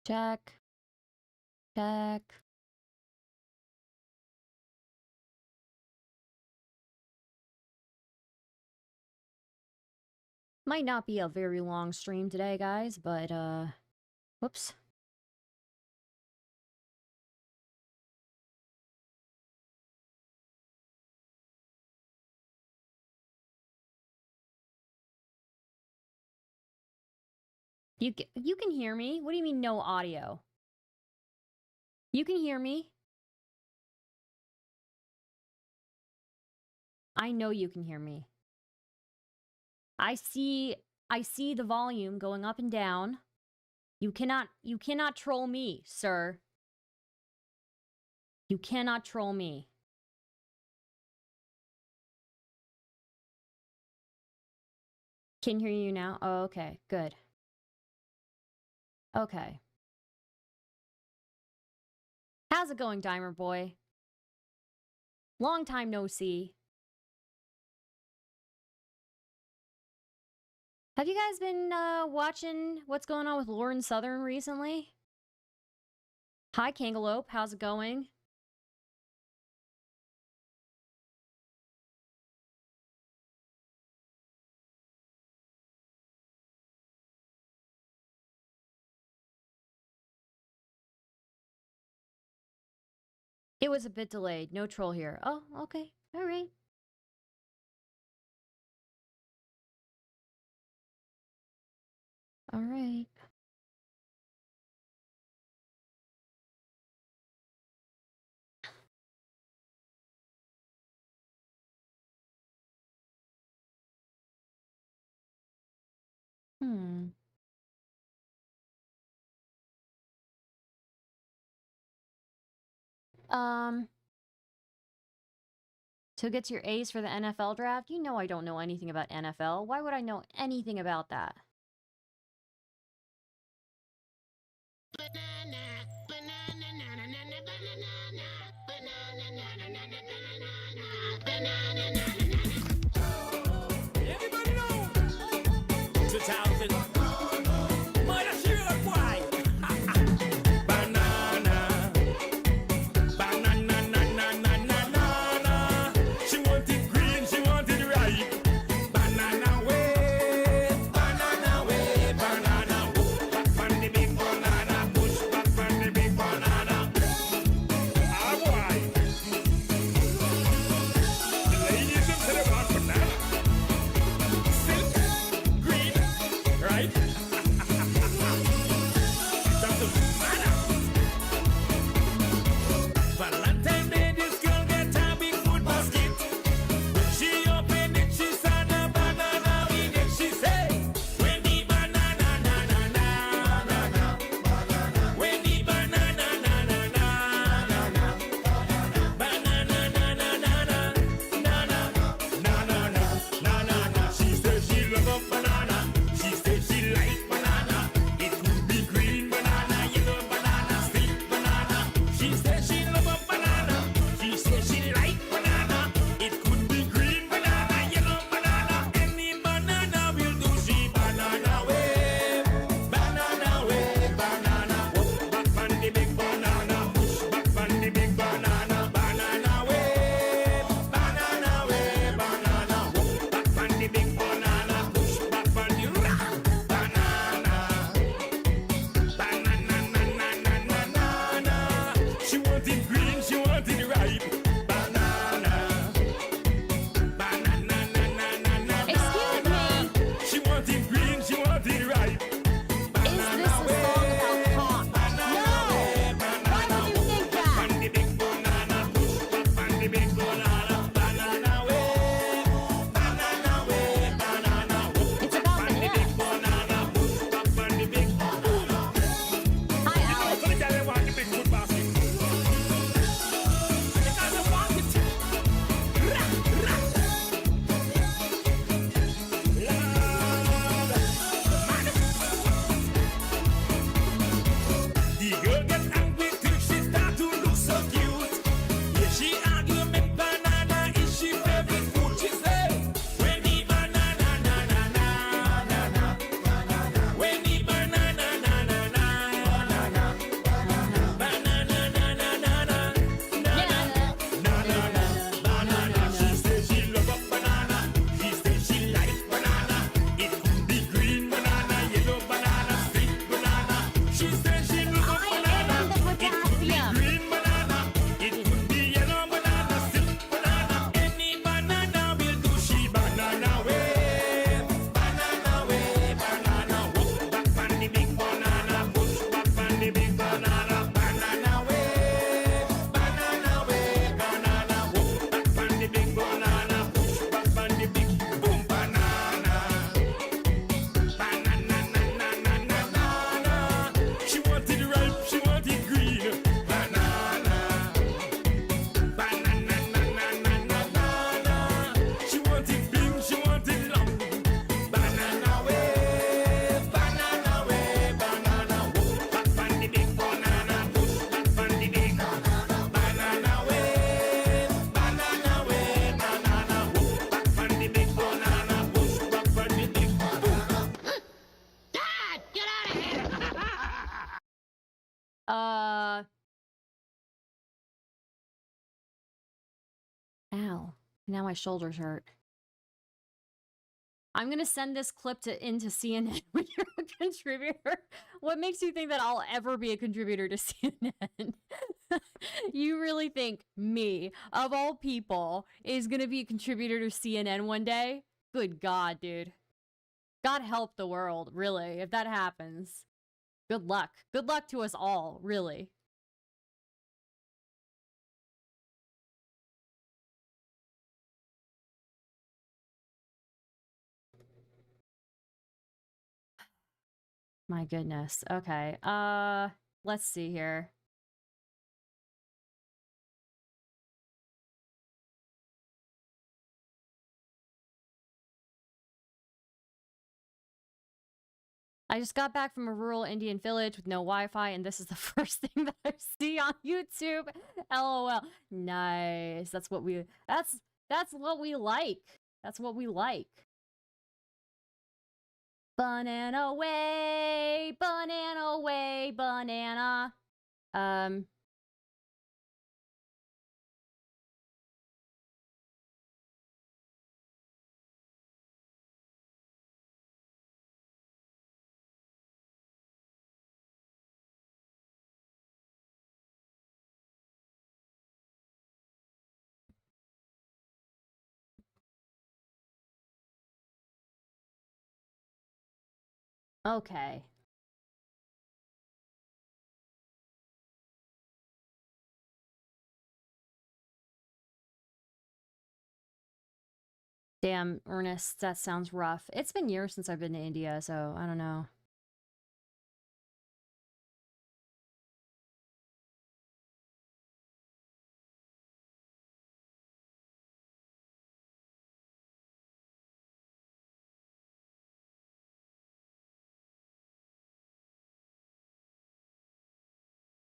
Check. Check. Might not be a very long stream today, guys, but, whoops. You can hear me? What do you mean no audio? You can hear me? I know you can hear me. I see the volume going up and down. You cannot troll me, sir. You cannot troll me. Can hear you now? Oh, okay, good. Okay. How's it going, Dimer Boy? Long time no see. Have you guys been watching what's going on with Lauren Southern recently? Hi, Kangaloope. How's it going? It was a bit delayed. No troll here. Oh, okay. All right. All right. So gets your A's for the NFL draft? You know I don't know anything about NFL. Why would I know anything about that? Everybody know 2000. Mother sure why? Banana. Banana, na, na, na, na, na, na. She wanted green, she wanted ripe. Banana way, banana way, banana. Push back from the big banana, push back from the big banana. Ah, boy. The ladies Now my shoulders hurt. I'm gonna send this clip into CNN when you're a contributor. What makes you think that I'll ever be a contributor to CNN? You really think me, of all people, is gonna be a contributor to CNN one day? Good God, dude. God help the world, really, if that happens. Good luck. Good luck to us all, really. My goodness. Okay. Let's see here. I just got back from a rural Indian village with no Wi-Fi, and this is the first thing that I see on YouTube. LOL. Nice. That's what we like. That's what we like. Banana way, banana way, banana. Okay. Damn, Ernest, that sounds rough. It's been years since I've been to India, so I don't know.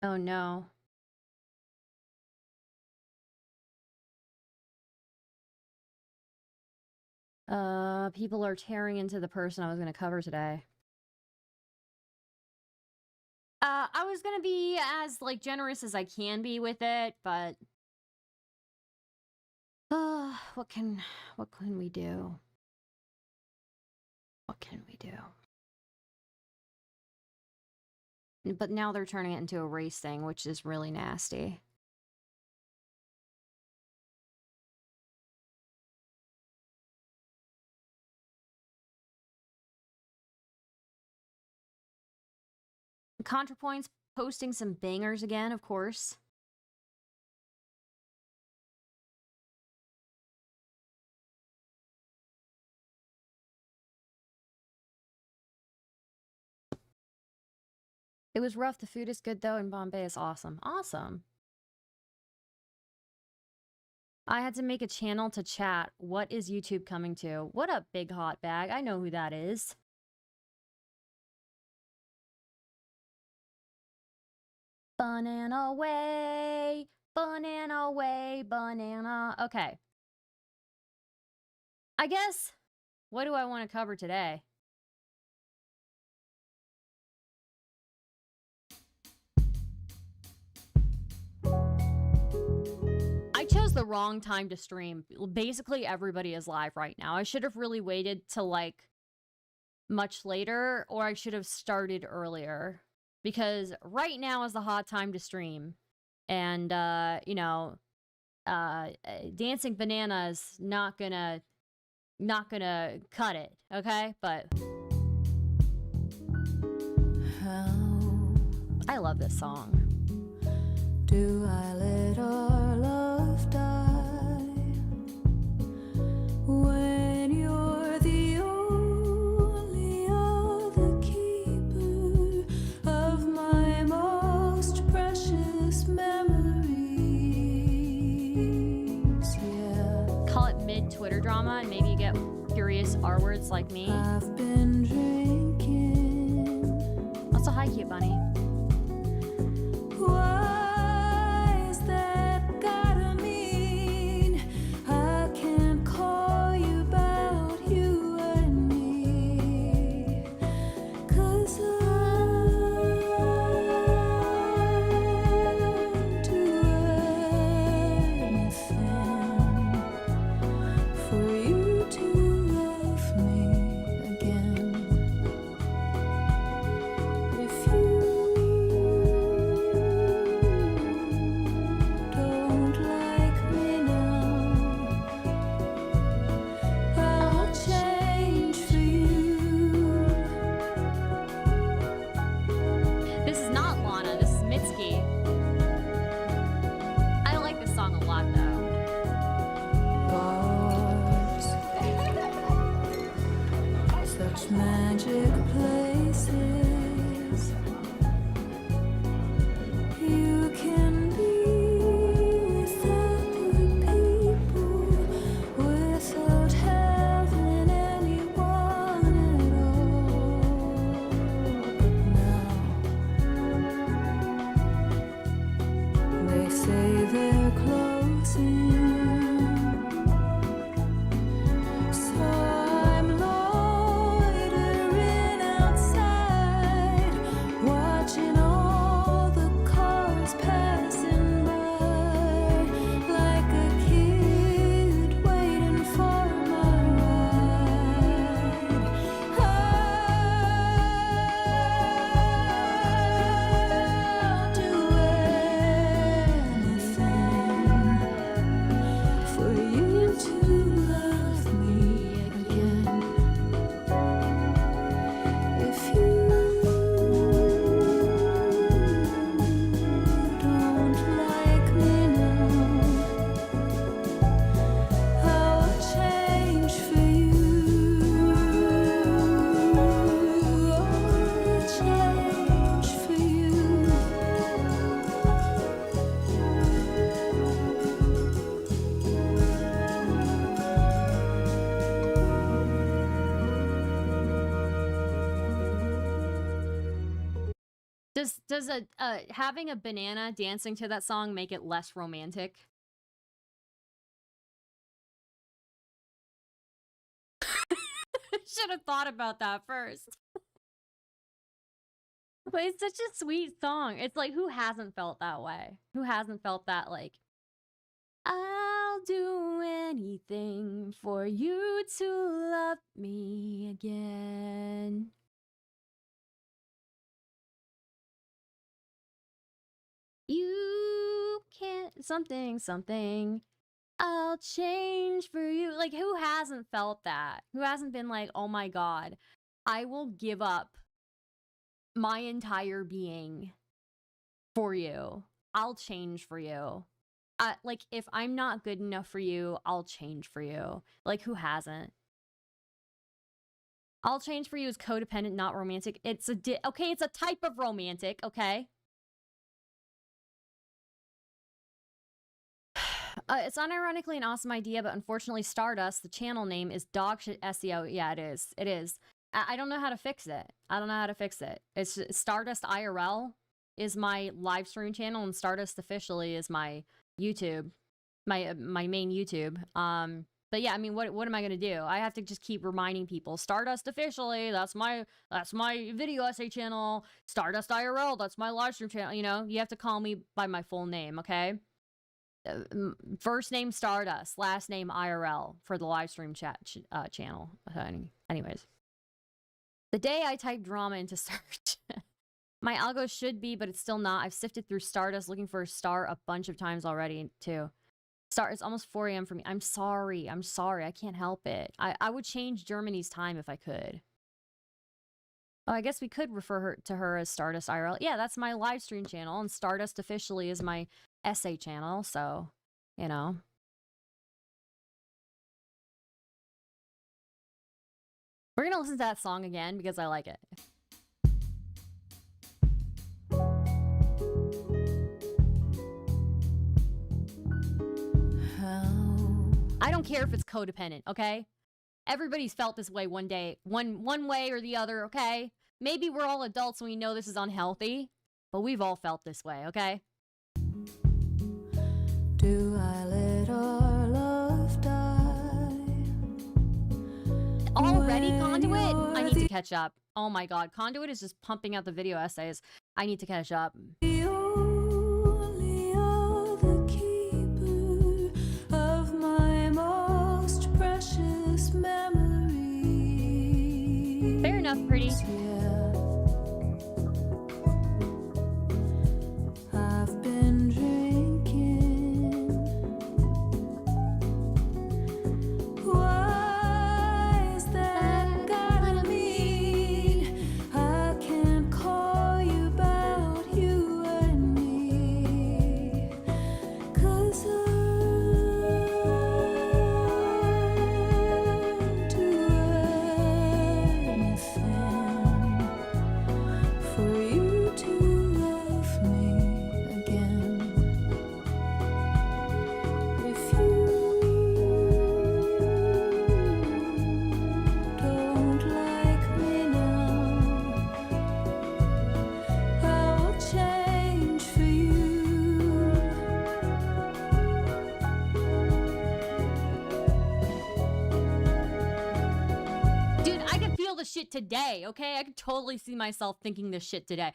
Oh no. People are tearing into the person I was gonna cover today. I was gonna be as, like, generous as I can be with it, but... what can we do? What can we do? But now they're turning it into a race thing, which is really nasty. ContraPoints posting some bangers again, of course. It was rough. The food is good, though, and Bombay is awesome. Awesome. I had to make a channel to chat. What is YouTube coming to? What up, Big Hot Bag? I know who that is. Banana way, banana way, banana. Okay. I guess, what do I want to cover today? I chose the wrong time to stream. Basically, everybody is live right now. I should have really waited till, like, much later, or I should have started earlier. Because right now is the hot time to stream. And, you know, Dancing Banana is not gonna cut it, okay? But I love this song. Do I let our love die when you're the only other keeper of my most precious memories? Yeah. Call it mid-Twitter drama, and maybe you get curious R-words like me. I've been drinking. Also, hi, cute bunny. Why is that gotta mean I can't call you about you and me? 'Cause I'll do anything does having a banana dancing to that song make it less romantic? Should have thought about that first. But it's such a sweet song. It's like, who hasn't felt that way? Who hasn't felt that, like, I'll do anything for you to love me again. You can't something. I'll change for you. Like, who hasn't felt that? Who hasn't been like, oh my God, I will give up my entire being for you. I'll change for you. Like, if I'm not good enough for you, I'll change for you. Like, who hasn't? I'll change for you is codependent, not romantic. It's okay, it's a type of romantic, okay? It's unironically an awesome idea, but unfortunately Stardust, the channel name, is dog shit SEO. Yeah, it is. It is. I don't know how to fix it. I don't know how to fix it. It's Stardust IRL is my live stream channel, and Stardust officially is my YouTube, my main YouTube. But yeah, I mean, what am I gonna do? I have to just keep reminding people. Stardust officially, that's my video essay channel. Stardust IRL, that's my live stream channel. You know, you have to call me by my full name, okay? First name Stardust, last name IRL for the live stream channel. Anyways, the day I type drama into search, my algo should be, but it's still not. I've sifted through Stardust looking for a star a bunch of times already too. It's almost 4 a.m. for me. I'm sorry. I can't help it. I would change Germany's time if I could. Oh, I guess we could refer to her as Stardust IRL. Yeah, that's my live stream channel, and Stardust officially is my essay channel, so, you know. We're gonna listen to that song again because I like it. I don't care if it's codependent, okay? Everybody's felt this way one day, one way or the other, okay? Maybe we're all adults and we know this is unhealthy, but we've all felt this way, okay? Do I let our love die? Already, Conduit? I need to catch up. Oh my God, Conduit is just pumping out the video essays. I need to catch up. The only other keeper of my most precious memories. Fair enough, pretty. Yeah. I've been drinking. Why is that gotta mean I can't call you about you and me? 'Cause I'd do anything for you to love me again. If you don't like me now, I will change for you. Dude, I can feel the shit today, okay? I can totally see myself thinking this shit today.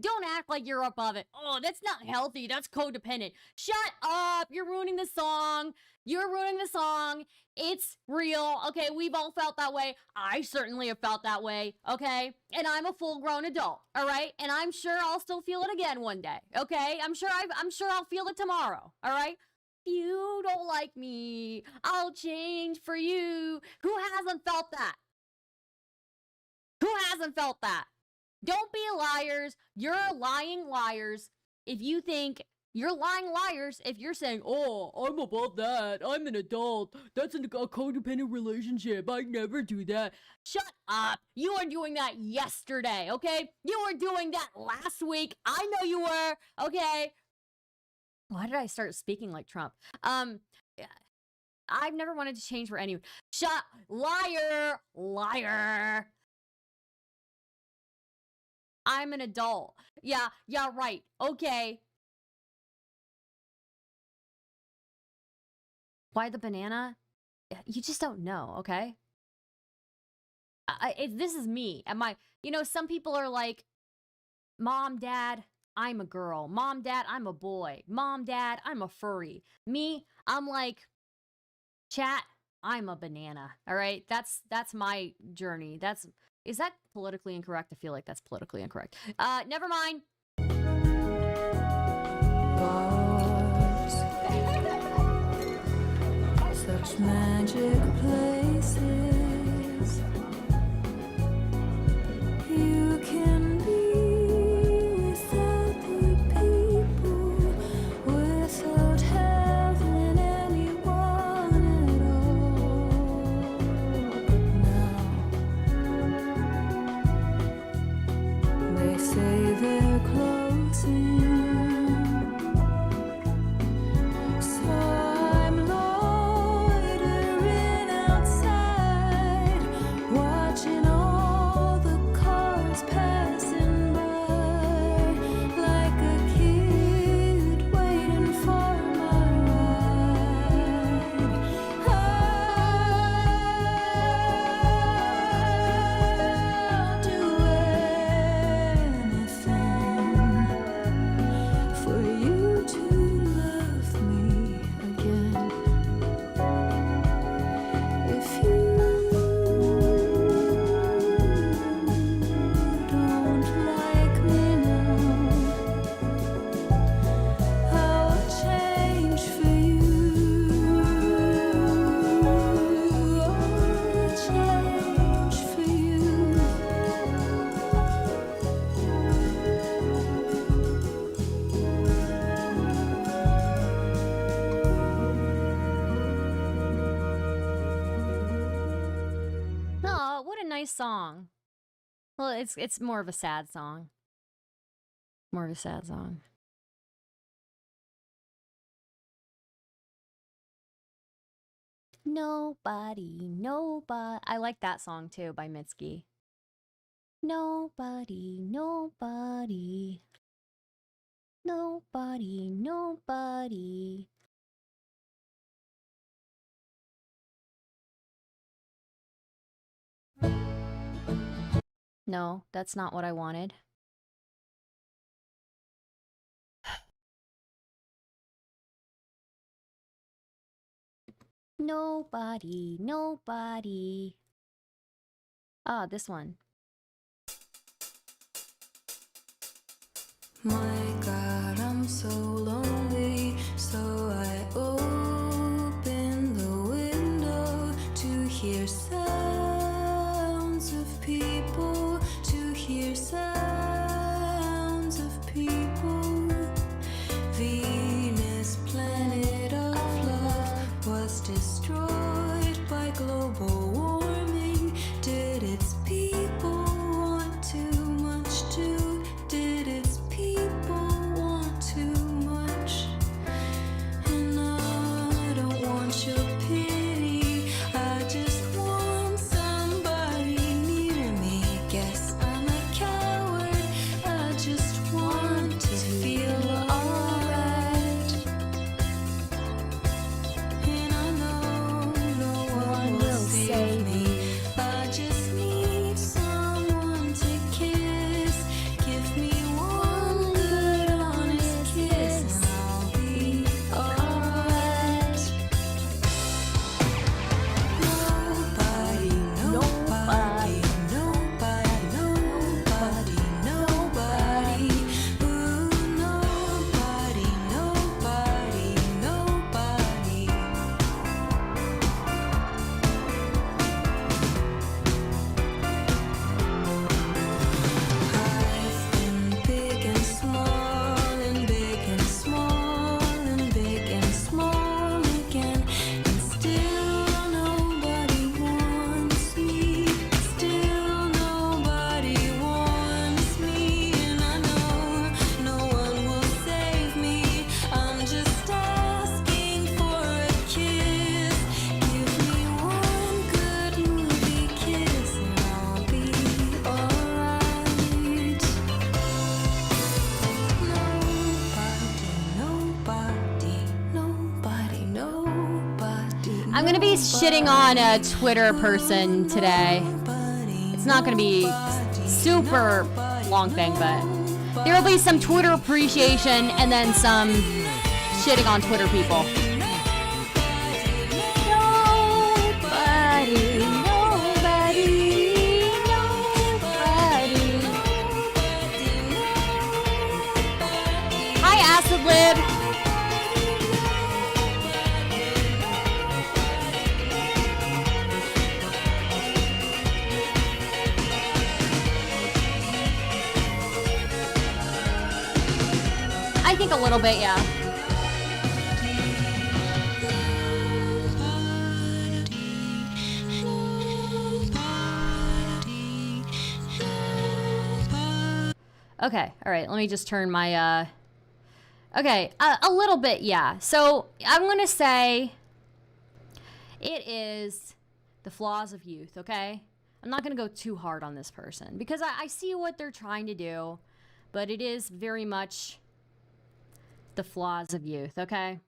Don't act like you're above it. Oh, that's not healthy. That's codependent. Shut up. You're ruining the song. You're ruining the song. It's real, okay? We've all felt that way. I certainly have felt that way, okay? And I'm a full-grown adult, all right? And I'm sure I'll still feel it again one day, okay? I'm sure I'll feel it tomorrow, all right? You don't like me. I'll change for you. Who hasn't felt that? Who hasn't felt that? Don't be liars. You're lying liars if you think you're lying liars if you're saying, oh, I'm above that. I'm an adult. That's a codependent relationship. I never do that. Shut up. You were doing that yesterday, okay? You were doing that last week. I know you were, okay? Why did I start speaking like Trump? I've never wanted to change for anyone. Liar, liar. I'm an adult. Yeah, right. Okay. Why the banana? You just don't know, okay? This is me. Some people are like, Mom, Dad, I'm a girl. Mom, Dad, I'm a boy. Mom, Dad, I'm a furry. Me, I'm like, chat, I'm a banana. All right? That's my journey. Is that politically incorrect? I feel like that's politically incorrect. Never mind. Bars, such magic places. You can be without the people, without having anyone at all. Now they say they're closing. So I'm loitering outside, watching all the cars passing by, like a kid waiting for my ride. I'll do anything for you to love me again. If you don't like me now, I'll change for you. I'll change for you. Oh, what a nice song. Well, it's more of a sad song. More of a sad song. Nobody. I like that song too by Mitski. Nobody. No, that's not what I wanted. Nobody. Ah, this one. My God, I'm so lonely, so I open the window to hear sounds of people, to hear sounds of people. Venus, planet of love, was destroyed by global warming. Did its people want too much too? Did its people want too much? I'm gonna be shitting on a Twitter person today. It's not gonna be super long thing, but there will be some Twitter appreciation and then some shitting on Twitter people. Hi, Acid Lib. I think a little bit, yeah. Okay, all right, let me just turn my, okay, a little bit, yeah. So I'm gonna say it is the flaws of youth, okay? I'm not gonna go too hard on this person because I see what they're trying to do, but it is very much the flaws of youth, okay?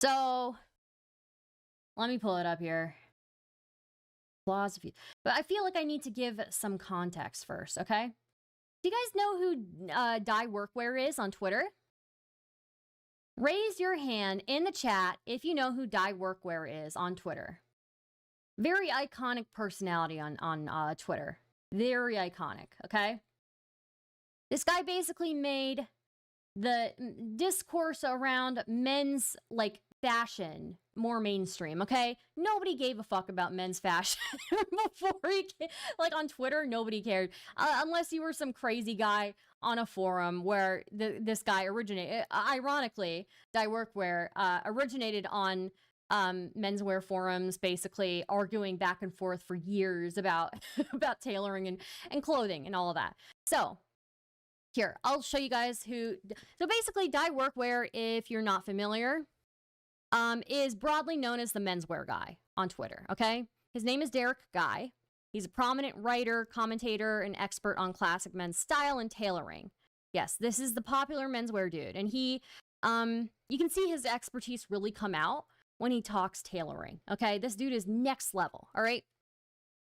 So let me pull it up here. Flaws of youth. But I feel like I need to give some context first, okay? Do you guys know who Dye Workwear is on Twitter? Raise your hand in the chat if you know who Dye Workwear is on Twitter. Very iconic personality on Twitter. Very iconic, okay? This guy basically made the discourse around men's like fashion more mainstream, okay? Nobody gave a fuck about men's fashion before like on Twitter, nobody cared. Unless you were some crazy guy on a forum where this guy originated. Ironically, Dye Workwear originated on menswear forums, basically arguing back and forth for years about about tailoring and clothing and all of that. So here, I'll show you guys who. So basically, Dye Workwear, if you're not familiar, is broadly known as the menswear guy on Twitter, okay? His name is Derek Guy. He's a prominent writer, commentator, and expert on classic men's style and tailoring. Yes, this is the popular menswear dude. And he, you can see his expertise really come out when he talks tailoring, okay? This dude is next level, all right?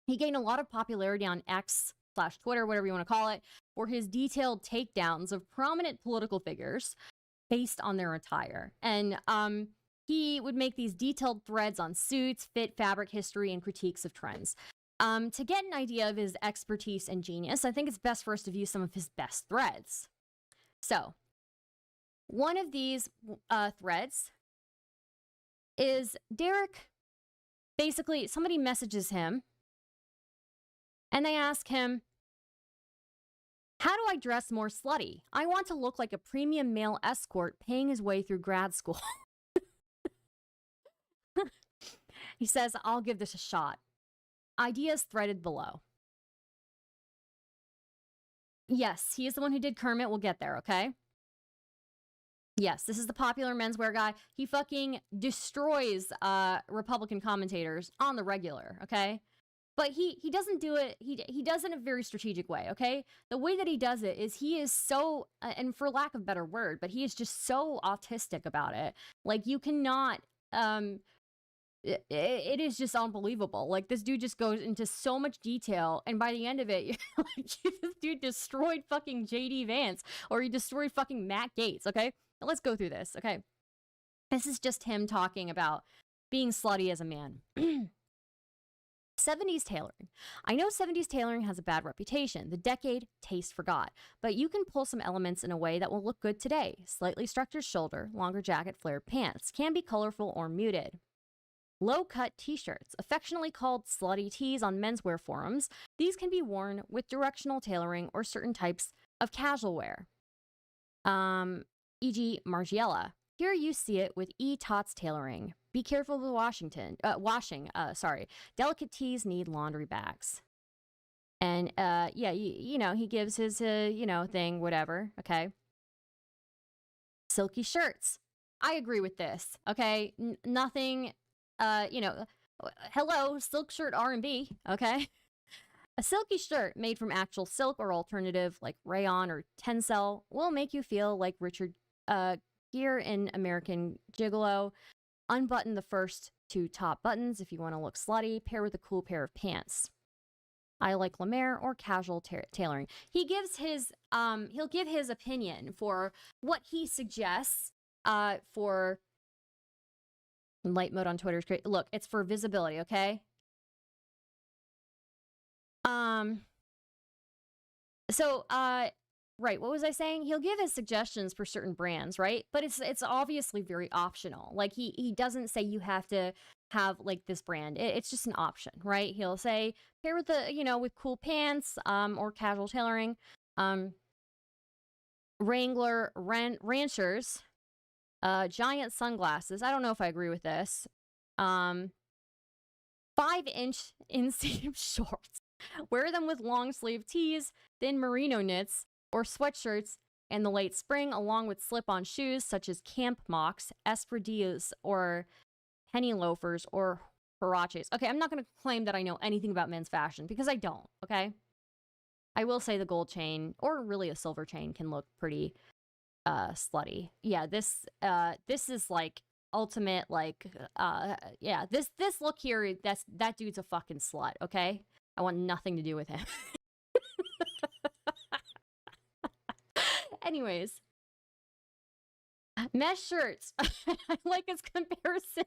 He gained a lot of popularity on X/Twitter, whatever you want to call it, for his detailed takedowns of prominent political figures based on their attire. And he would make these detailed threads on suits, fit, fabric history, and critiques of trends. To get an idea of his expertise and genius, I think it's best for us to view some of his best threads. So, one of these threads is Derek. Basically, somebody messages him and they ask him, how do I dress more slutty? I want to look like a premium male escort paying his way through grad school. He says, I'll give this a shot. Ideas threaded below. Yes, he is the one who did Kermit. We'll get there, okay? Yes, this is the popular menswear guy. He fucking destroys Republican commentators on the regular, okay? But he doesn't do it, he does it in a very strategic way, okay? The way that he does it is he is so, and for lack of a better word, but he is just so autistic about it. Like, you cannot, it is just unbelievable. Like, this dude just goes into so much detail, and by the end of it, like, this dude destroyed fucking JD Vance, or he destroyed fucking Matt Gaetz, okay? Now, let's go through this, okay? This is just him talking about being slutty as a man. 70s tailoring. I know 70s tailoring has a bad reputation. The decade, taste forgot. But you can pull some elements in a way that will look good today. Slightly structured shoulder, longer jacket, flared pants. Can be colorful or muted. Low-cut t-shirts, affectionately called slutty tees on menswear forums. These can be worn with directional tailoring or certain types of casual wear. E.g. Margiela. Here you see it with E-Tots tailoring. Be careful with washing. Delicate tees need laundry bags. And, yeah, you know, he gives his, thing, whatever, okay? Silky shirts. I agree with this, okay? Nothing, hello, silk shirt R&B, okay? A silky shirt made from actual silk or alternative like rayon or tencel will make you feel like Richard Gere in American Gigolo. Unbutton the first 2 top buttons if you want to look slutty. Pair with a cool pair of pants. I like Lemaire or casual tailoring. He gives his he'll give his opinion for what he suggests for light mode on Twitter is great. Look, it's for visibility, okay? Right, what was I saying? He'll give his suggestions for certain brands, right? But it's obviously very optional. Like he doesn't say you have to have like this brand. It's just an option, right? He'll say pair with the, with cool pants, or casual tailoring. Wrangler ranchers, giant sunglasses. I don't know if I agree with this. 5-inch inseam shorts. Wear them with long sleeve tees, thin merino knits, or sweatshirts in the late spring, along with slip-on shoes such as camp mocks, espadrilles, or penny loafers, or huaraches. Okay, I'm not going to claim that I know anything about men's fashion, because I don't, okay? I will say the gold chain, or really a silver chain, can look pretty slutty. Yeah, this is like ultimate, like, yeah, this look here, that dude's a fucking slut, okay? I want nothing to do with him. Anyways, mesh shirts. I like his comparison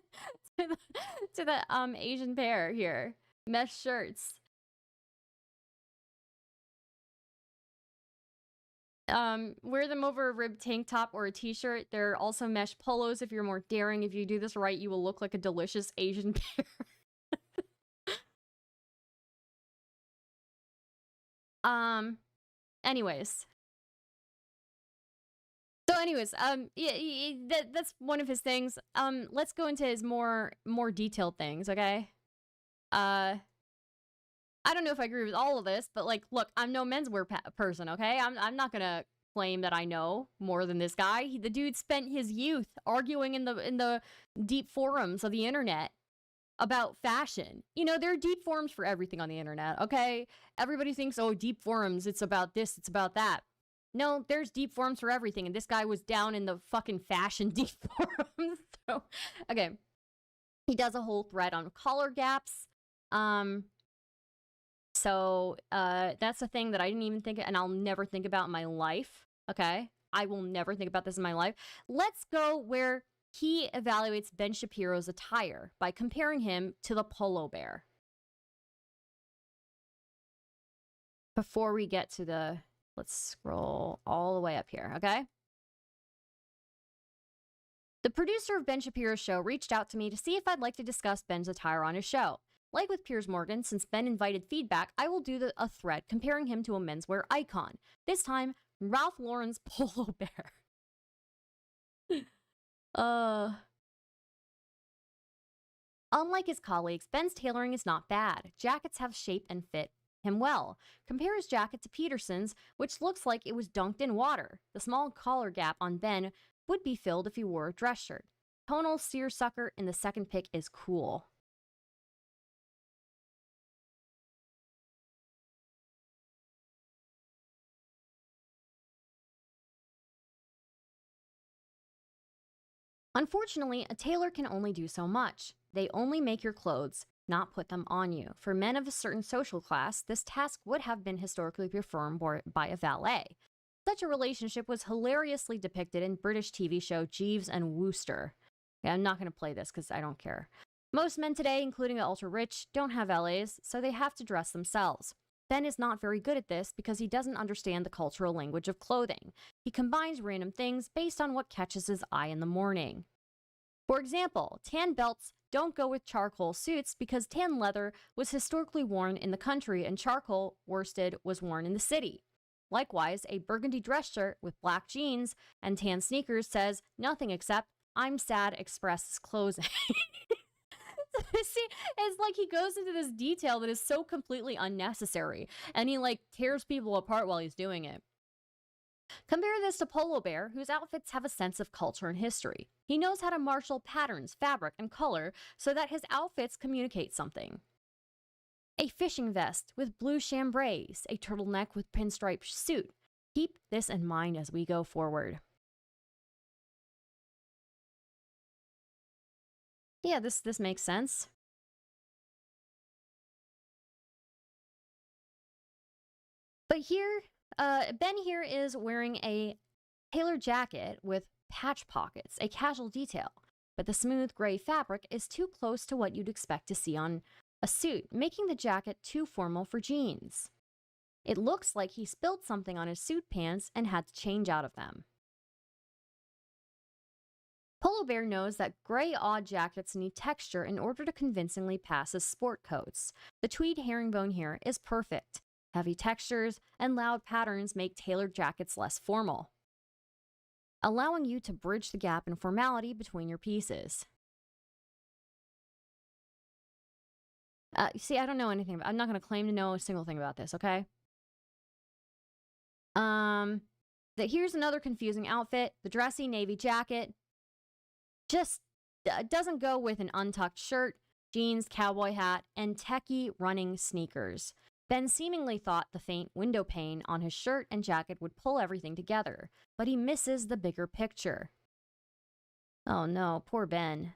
to the Asian pair here. Mesh shirts. Wear them over a ribbed tank top or a t-shirt. There are also mesh polos if you're more daring. If you do this right, you will look like a delicious Asian pair. Anyways. So anyways, yeah, that's one of his things. Let's go into his more detailed things, okay? I don't know if I agree with all of this, but like, look, I'm no menswear person, okay? I'm not gonna claim that I know more than this guy. The dude spent his youth arguing in the deep forums of the internet about fashion. There are deep forums for everything on the internet, okay? Everybody thinks, oh, deep forums, it's about this, it's about that. No, there's deep forums for everything, and this guy was down in the fucking fashion deep forums. So, okay. He does a whole thread on collar gaps. So, that's a thing that I didn't even think of, and I'll never think about in my life, okay? I will never think about this in my life. Let's go where he evaluates Ben Shapiro's attire by comparing him to the Polo Bear. Before we get to the... Let's scroll all the way up here, okay? The producer of Ben Shapiro's show reached out to me to see if I'd like to discuss Ben's attire on his show. Like with Piers Morgan, since Ben invited feedback, I will do a thread comparing him to a menswear icon. This time, Ralph Lauren's Polo Bear. Unlike his colleagues, Ben's tailoring is not bad. Jackets have shape and fit him well. Compare his jacket to Peterson's, which looks like it was dunked in water. The small collar gap on Ben would be filled if he wore a dress shirt. Tonal seersucker in the second pick is cool. Unfortunately, a tailor can only do so much. They only make your clothes, not put them on you. For men of a certain social class, this task would have been historically performed by a valet. Such a relationship was hilariously depicted in British TV show Jeeves and Wooster. Yeah, I'm not going to play this because I don't care. Most men today, including the ultra-rich, don't have valets, so they have to dress themselves. Ben is not very good at this because he doesn't understand the cultural language of clothing. He combines random things based on what catches his eye in the morning. For example, tan belts don't go with charcoal suits because tan leather was historically worn in the country and charcoal worsted was worn in the city. Likewise, a burgundy dress shirt with black jeans and tan sneakers says nothing except, "I'm sad, Express is closing." See, it's like he goes into this detail that is so completely unnecessary, and he like tears people apart while he's doing it. Compare this to Polo Bear, whose outfits have a sense of culture and history. He knows how to marshal patterns, fabric, and color so that his outfits communicate something. A fishing vest with blue chambrays, a turtleneck with pinstripe suit. Keep this in mind as we go forward. Yeah, this makes sense. But here, Ben here is wearing a tailored jacket with patch pockets, a casual detail. But the smooth gray fabric is too close to what you'd expect to see on a suit, making the jacket too formal for jeans. It looks like he spilled something on his suit pants and had to change out of them. Polo Bear knows that gray odd jackets need texture in order to convincingly pass as sport coats. The tweed herringbone here is perfect. Heavy textures and loud patterns make tailored jackets less formal, allowing you to bridge the gap in formality between your pieces. See, I don't know anything I'm not going to claim to know a single thing about this, okay? Here's another confusing outfit. The dressy navy jacket just doesn't go with an untucked shirt, jeans, cowboy hat, and techie running sneakers. Ben seemingly thought the faint window pane on his shirt and jacket would pull everything together, but he misses the bigger picture. Oh no, poor Ben.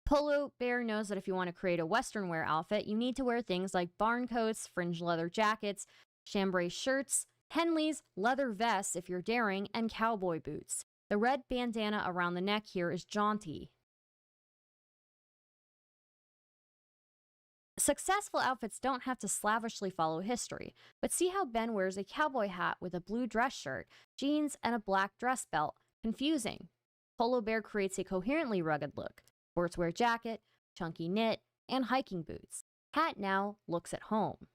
Polo Bear knows that if you want to create a Western wear outfit, you need to wear things like barn coats, fringe leather jackets, chambray shirts, Henleys, leather vests if you're daring, and cowboy boots. The red bandana around the neck here is jaunty. Successful outfits don't have to slavishly follow history, but see how Ben wears a cowboy hat with a blue dress shirt, jeans, and a black dress belt. Confusing. Polo Bear creates a coherently rugged look. Sportswear jacket, chunky knit, and hiking boots. Hat now looks at home.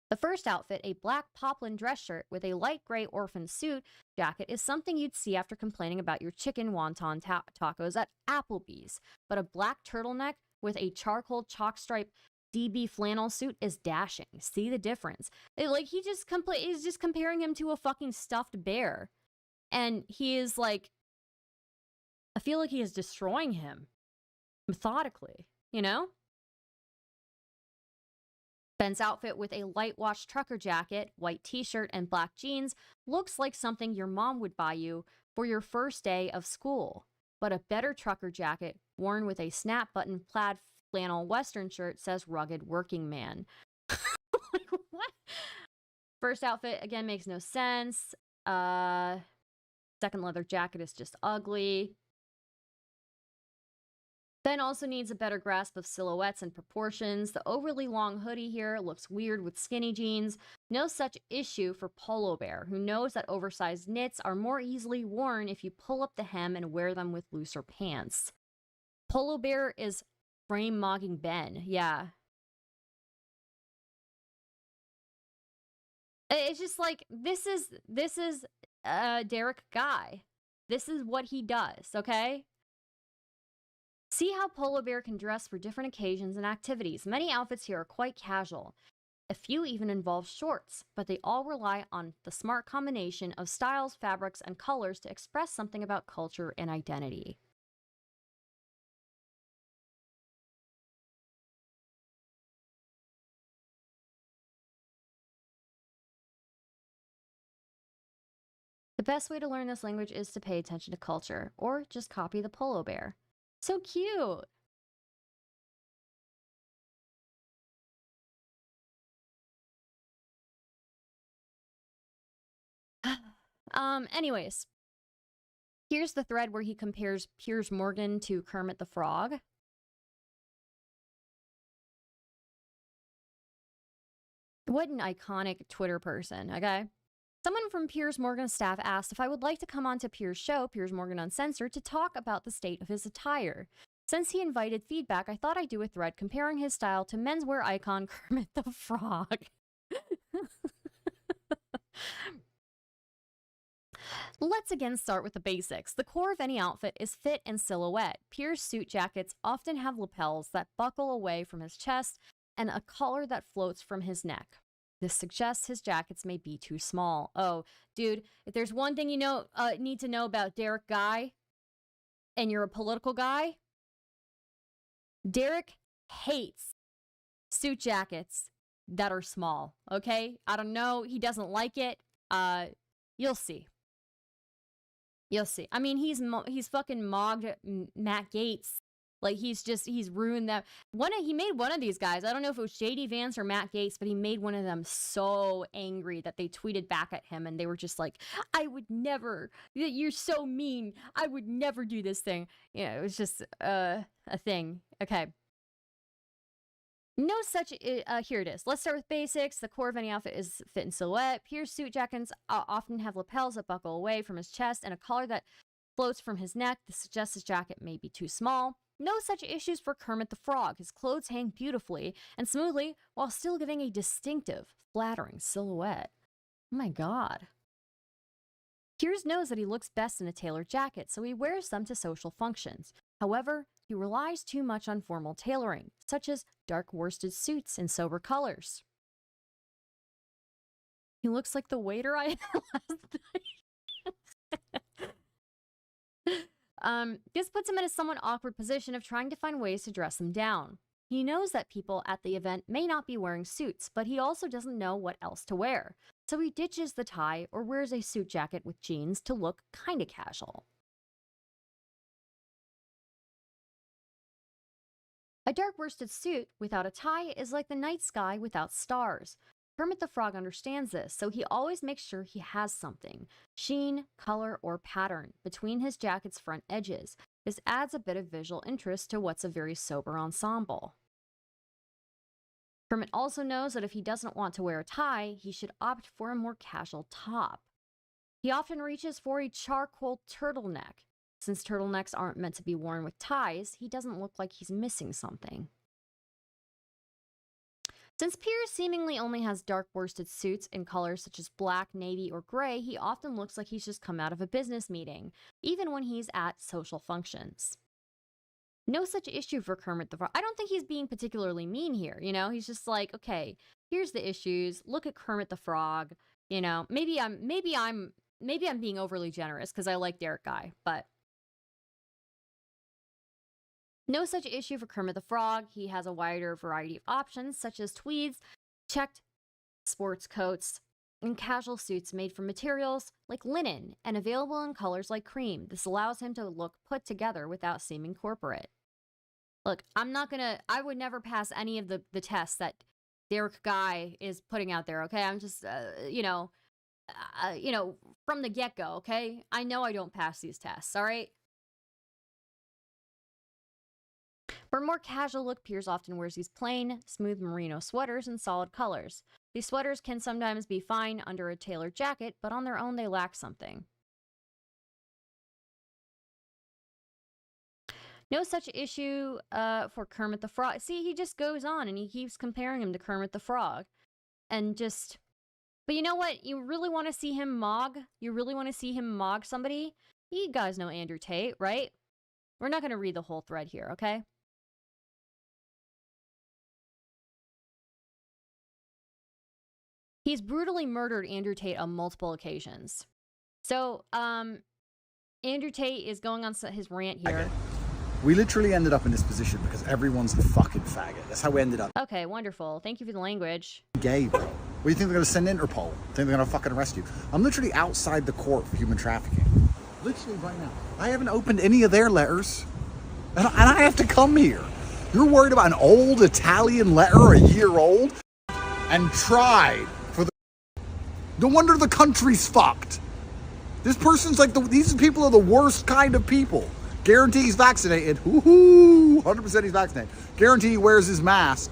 The first outfit, a black poplin dress shirt with a light gray orphan suit jacket, is something you'd see after complaining about your chicken wonton tacos at Applebee's. But a black turtleneck with a charcoal chalk stripe DB flannel suit is dashing. See the difference? He's just comparing him to a fucking stuffed bear. And he is like, I feel like he is destroying him methodically, you know? Ben's outfit with a light wash trucker jacket, white t-shirt, and black jeans looks like something your mom would buy you for your first day of school. But a better trucker jacket, worn with a snap-button plaid flannel western shirt, says rugged working man. Like, what? First outfit, again, makes no sense. Second leather jacket is just ugly. Ben also needs a better grasp of silhouettes and proportions. The overly long hoodie here looks weird with skinny jeans. No such issue for Polo Bear, who knows that oversized knits are more easily worn if you pull up the hem and wear them with looser pants. Polo Bear is frame-mogging Ben, yeah. It's just like, this is Derek Guy. This is what he does, okay? See how Polo Bear can dress for different occasions and activities. Many outfits here are quite casual. A few even involve shorts, but they all rely on the smart combination of styles, fabrics, and colors to express something about culture and identity. The best way to learn this language is to pay attention to culture, or just copy the Polo Bear. So cute! Anyways. Here's the thread where he compares Piers Morgan to Kermit the Frog. What an iconic Twitter person, okay? Someone from Piers Morgan's staff asked if I would like to come on to Piers' show, Piers Morgan Uncensored, to talk about the state of his attire. Since he invited feedback, I thought I'd do a thread comparing his style to menswear icon Kermit the Frog. Let's again start with the basics. The core of any outfit is fit and silhouette. Piers' suit jackets often have lapels that buckle away from his chest and a collar that floats from his neck. This suggests his jackets may be too small. Oh, dude, if there's one thing you need to know about Derek Guy, and you're a political guy, Derek hates suit jackets that are small, okay? I don't know. He doesn't like it. You'll see. You'll see. I mean, he's fucking mogged Matt Gaetz. Like, he's ruined that. He made one of these guys. I don't know if it was JD Vance or Matt Gaetz, but he made one of them so angry that they tweeted back at him and they were just like, I would never, you're so mean. I would never do this thing. Yeah, it was just a thing. Okay. No such, here it is. Let's start with basics. The core of any outfit is fit and silhouette. Pierce suit jackets often have lapels that buckle away from his chest and a collar that floats from his neck. This suggests his jacket may be too small. No such issues for Kermit the Frog. His clothes hang beautifully and smoothly while still giving a distinctive, flattering silhouette. Oh my god. Piers knows that he looks best in a tailored jacket, so he wears them to social functions. However, he relies too much on formal tailoring, such as dark worsted suits in sober colors. He looks like the waiter I had last night. This puts him in a somewhat awkward position of trying to find ways to dress him down. He knows that people at the event may not be wearing suits, but he also doesn't know what else to wear. So he ditches the tie or wears a suit jacket with jeans to look kinda casual. A dark worsted suit without a tie is like the night sky without stars. Kermit the Frog understands this, so he always makes sure he has something, sheen, color, or pattern, between his jacket's front edges. This adds a bit of visual interest to what's a very sober ensemble. Kermit also knows that if he doesn't want to wear a tie, he should opt for a more casual top. He often reaches for a charcoal turtleneck. Since turtlenecks aren't meant to be worn with ties, he doesn't look like he's missing something. Since Piers seemingly only has dark worsted suits in colors such as black, navy, or gray, he often looks like he's just come out of a business meeting, even when he's at social functions. No such issue for Kermit the Frog. I don't think he's being particularly mean here, you know? He's just like, okay, here's the issues. Look at Kermit the Frog. You know, maybe I'm being overly generous because I like Derek Guy, but no such issue for Kermit the Frog. He has a wider variety of options, such as tweeds, checked sports coats, and casual suits made from materials like linen and available in colors like cream. This allows him to look put together without seeming corporate. Look, I would never pass any of the tests that Derek Guy is putting out there, okay? I'm just, from the get-go, okay? I know I don't pass these tests, all right? For a more casual look, Piers often wears these plain, smooth merino sweaters in solid colors. These sweaters can sometimes be fine under a tailored jacket, but on their own they lack something. No such issue for Kermit the Frog. See, he just goes on and he keeps comparing him to Kermit the Frog. And just... But you know what? You really want to see him mog? You really want to see him mog somebody? You guys know Andrew Tate, right? We're not going to read the whole thread here, okay? He's brutally murdered Andrew Tate on multiple occasions. So, Andrew Tate is going on his rant here. We literally ended up in this position because everyone's a fucking faggot. That's how we ended up. Okay, wonderful. Thank you for the language. Gay, bro. What do you think they're going to send Interpol? Think they're going to fucking arrest you? I'm literally outside the court for human trafficking. Literally right now. I haven't opened any of their letters. And I have to come here. You're worried about an old Italian letter, a year old? And tried for the... No wonder the country's fucked. This person's like, these people are the worst kind of people. Guarantee he's vaccinated. Woohoo! 100% he's vaccinated. Guarantee he wears his mask.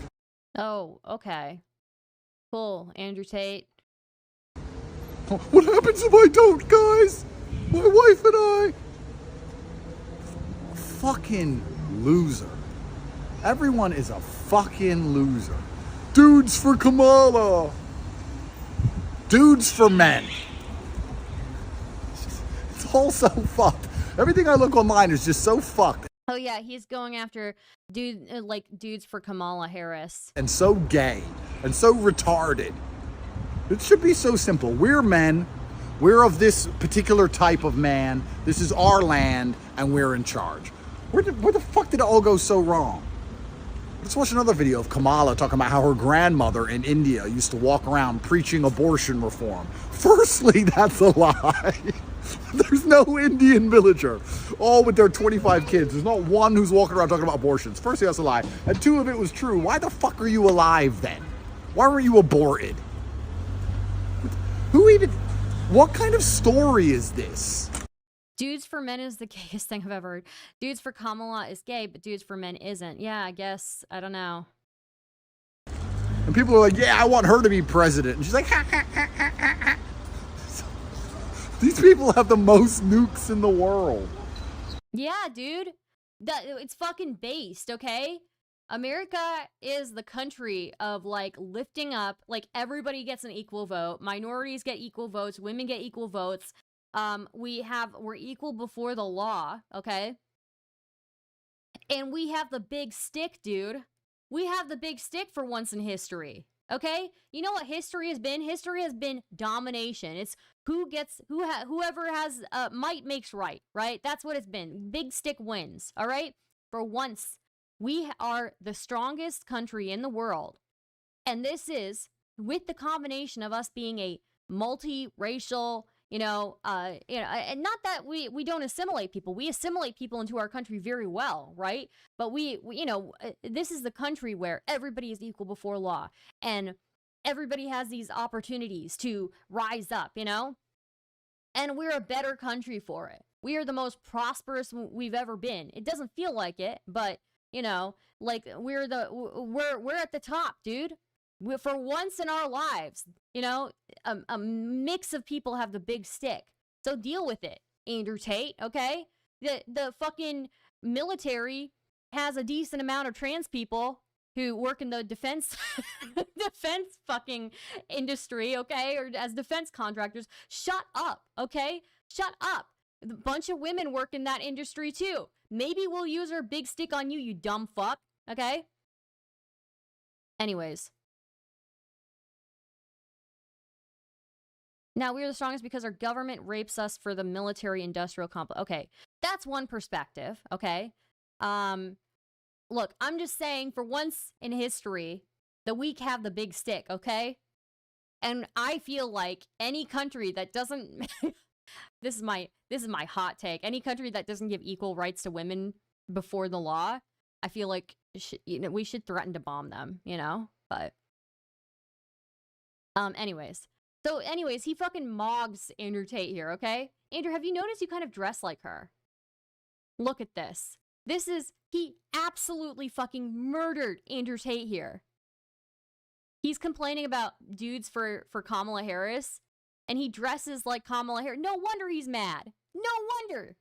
Oh, okay. Cool, Andrew Tate. What happens if I don't, guys? My wife and I. Fucking loser. Everyone is a fucking loser. Dudes for Kamala. Dudes for men. It's all so fucked. Everything I look online is just so fucked. Oh yeah, he's going after dudes for Kamala Harris. And so gay. And so retarded. It should be so simple. We're men. We're of this particular type of man. This is our land, and we're in charge. Where the fuck did it all go so wrong? Let's watch another video of Kamala talking about how her grandmother in India used to walk around preaching abortion reform. Firstly, that's a lie. There's no Indian villager, all with their 25 kids. There's not one who's walking around talking about abortions. Firstly, that's a lie. And two, if it was true, why the fuck are you alive then? Why were you aborted? Who even... What kind of story is this? Dudes for Men is the gayest thing I've ever heard. Dudes for Kamala is gay, but Dudes for Men isn't. Yeah, I guess. I don't know. And people are like, yeah, I want her to be president. And she's like, ha, ha, ha, ha, ha, ha. These people have the most nukes in the world. Yeah, dude. It's fucking based, okay? America is the country of, like, lifting up. Like, everybody gets an equal vote. Minorities get equal votes. Women get equal votes. We're equal before the law, okay? And we have the big stick, dude. We have the big stick for once in history, okay? You know what history has been? History has been domination. It's whoever has might makes right? That's what it's been. Big stick wins, all right? For once, we are the strongest country in the world. And this is with the combination of us being a multiracial, and not that we don't assimilate people. We assimilate people into our country very well, right? But this is the country where everybody is equal before law, and everybody has these opportunities to rise up, and we're a better country for it. We are the most prosperous we've ever been. It doesn't feel like it, but we're at the top, dude. For once in our lives, a mix of people have the big stick. So deal with it, Andrew Tate, okay? The fucking military has a decent amount of trans people who work in the defense fucking industry, okay? Or as defense contractors. Shut up, okay? Shut up. A bunch of women work in that industry too. Maybe we'll use our big stick on you, you dumb fuck, okay? Anyways. Now, we're the strongest because our government rapes us for the military-industrial complex. Okay, that's one perspective, okay? Look, I'm just saying, for once in history, the weak have the big stick, okay? And I feel like any country that doesn't... this is my hot take. Any country that doesn't give equal rights to women before the law, I feel like we should threaten to bomb them, But... anyways, he fucking mogs Andrew Tate here, okay? Andrew, have you noticed you kind of dress like her? Look at this. He absolutely fucking murdered Andrew Tate here. He's complaining about dudes for Kamala Harris, and he dresses like Kamala Harris. No wonder he's mad. No wonder.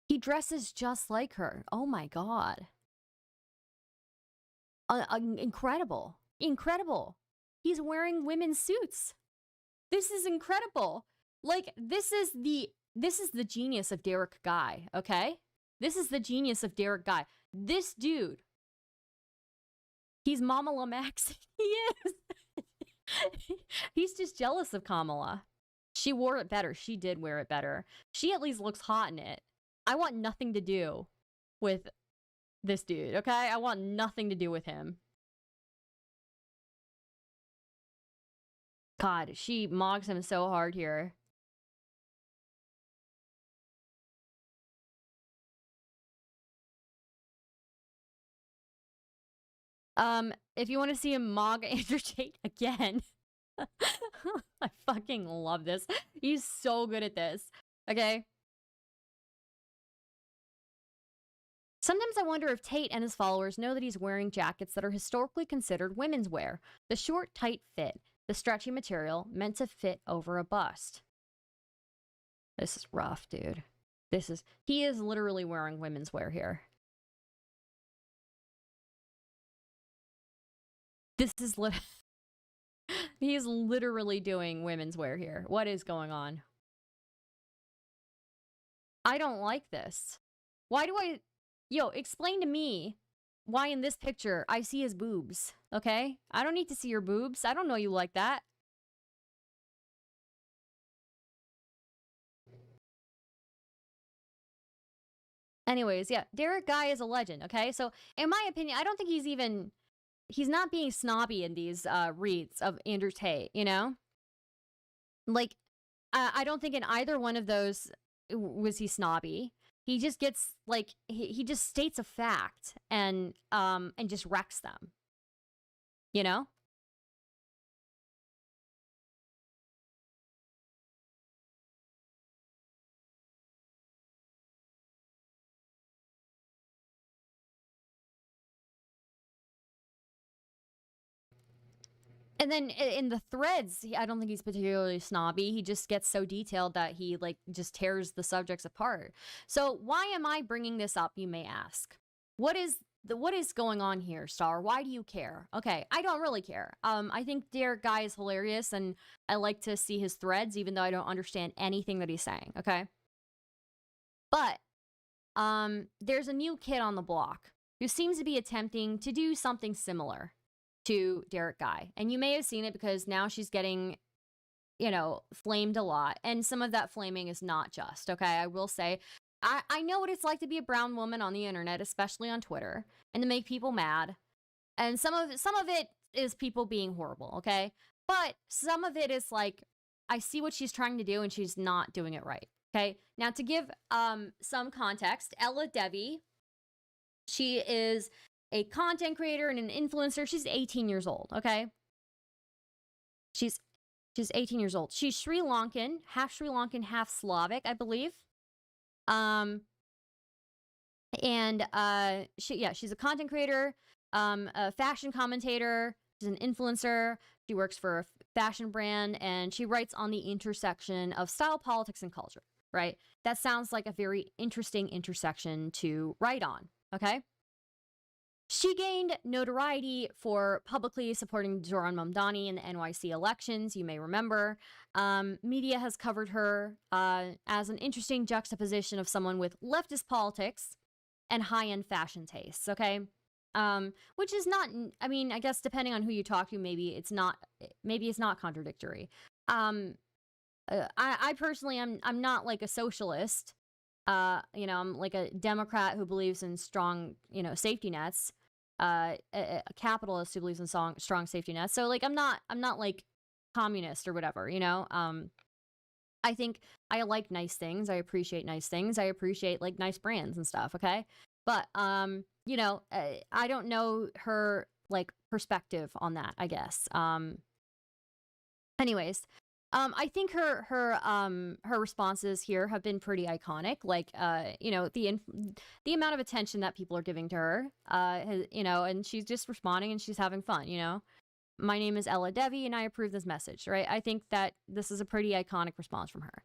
He dresses just like her. Oh my god. Incredible. Incredible. He's wearing women's suits. This is incredible. Like, this is the genius of Derek Guy, okay? This is the genius of Derek Guy. This dude, he's Mama Lamax. He is. He's just jealous of Kamala. She wore it better. She did wear it better. She at least looks hot in it. I want nothing to do with this dude, okay? I want nothing to do with him. God, she mogs him so hard here. If you want to see him mog Andrew Tate again, I fucking love this. He's so good at this, okay? Sometimes I wonder if Tate and his followers know that he's wearing jackets that are historically considered women's wear. The short, tight fit, the stretchy material meant to fit over a bust. This is rough, dude. He is literally wearing women's wear here. He's literally doing women's wear here. What is going on? I don't like this. Why do I... Yo, explain to me why in this picture I see his boobs, okay? I don't need to see your boobs. I don't know you like that. Anyways, yeah, Derek Guy is a legend, okay? So, in my opinion, I don't think he's not being snobby in these reads of Andrew Tate, you know? Like, I don't think in either one of those was he snobby. He just gets like he just states a fact and just wrecks them. You know? And then in the threads, I don't think he's particularly snobby. He just gets so detailed that he like just tears the subjects apart. So why am I bringing this up, you may ask? What is going on here, Star? Why do you care? Okay, I don't really care. I think Derek Guy is hilarious, and I like to see his threads, even though I don't understand anything that he's saying. Okay, but there's a new kid on the block who seems to be attempting to do something similar to Derek Guy. And you may have seen it because now she's getting, flamed a lot. And some of that flaming is not just, okay? I will say, I know what it's like to be a brown woman on the internet, especially on Twitter, and to make people mad. And some of it is people being horrible, okay? But some of it is like, I see what she's trying to do and she's not doing it right, okay? Now, to give some context, Ella Debbie, she is a content creator and an influencer. She's 18 years old, okay? She's 18 years old. She's Sri Lankan, half Slavic, I believe. She's a content creator, a fashion commentator, she's an influencer. She works for a fashion brand, and she writes on the intersection of style, politics, and culture, right? That sounds like a very interesting intersection to write on, okay? She gained notoriety for publicly supporting Zoran Mamdani in the NYC elections, you may remember. Media has covered her as an interesting juxtaposition of someone with leftist politics and high-end fashion tastes, okay? Which is not, I mean, I guess depending on who you talk to, maybe it's not contradictory. I personally, I'm not like a socialist. I'm like a Democrat who believes in strong, safety nets. A capitalist who believes in strong safety nets. So like, I'm not like communist or whatever, I think I like nice things. I appreciate nice things. I appreciate like nice brands and stuff. Okay. But, I don't know her like perspective on that, I guess. Anyways, I think her responses here have been pretty iconic. Like, the amount of attention that people are giving to her, and she's just responding and she's having fun. My name is Ella Devi and I approve this message. Right? I think that this is a pretty iconic response from her.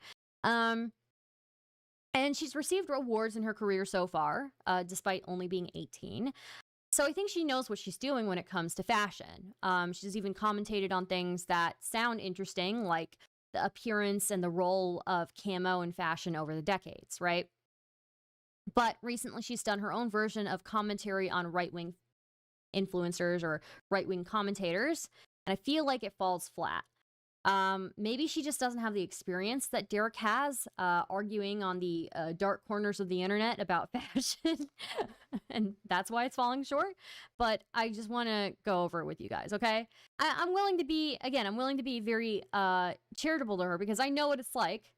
And she's received awards in her career so far, despite only being 18. So I think she knows what she's doing when it comes to fashion. She's even commentated on things that sound interesting, like the appearance and the role of camo in fashion over the decades, right? But recently she's done her own version of commentary on right-wing influencers or right-wing commentators, and I feel like it falls flat. Maybe she just doesn't have the experience that Derek has, arguing on the dark corners of the internet about fashion, and that's why it's falling short. But I just want to go over it with you guys, okay? I'm willing to be very charitable to her because I know what it's like,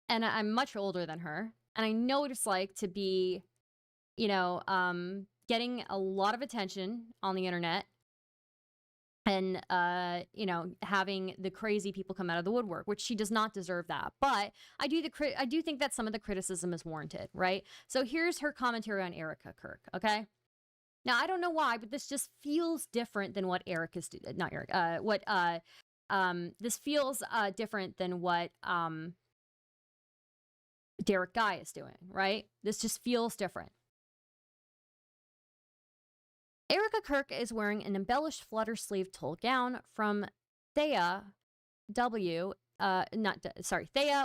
and I'm much older than her, and I know what it's like to be, getting a lot of attention on the internet. And, having the crazy people come out of the woodwork, which she does not deserve that. But I do think that some of the criticism is warranted, right? So here's her commentary on Erica Kirk, okay? Now, I don't know why, but this just feels different than what Eric is doing. Not Eric, this feels different than what Derek Guy is doing, right? This just feels different. Erica Kirk is wearing an embellished flutter sleeve tulle gown from Thea Thea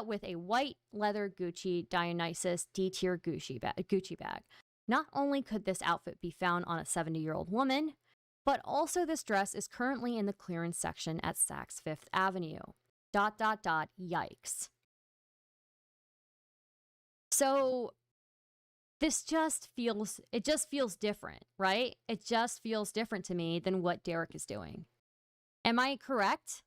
with a white leather Gucci Dionysus D-tier Gucci bag. Not only could this outfit be found on a 70-year-old woman, but also this dress is currently in the clearance section at Saks Fifth Avenue. ... Yikes. So this just feels different, right? It just feels different to me than what Derek is doing. Am I correct?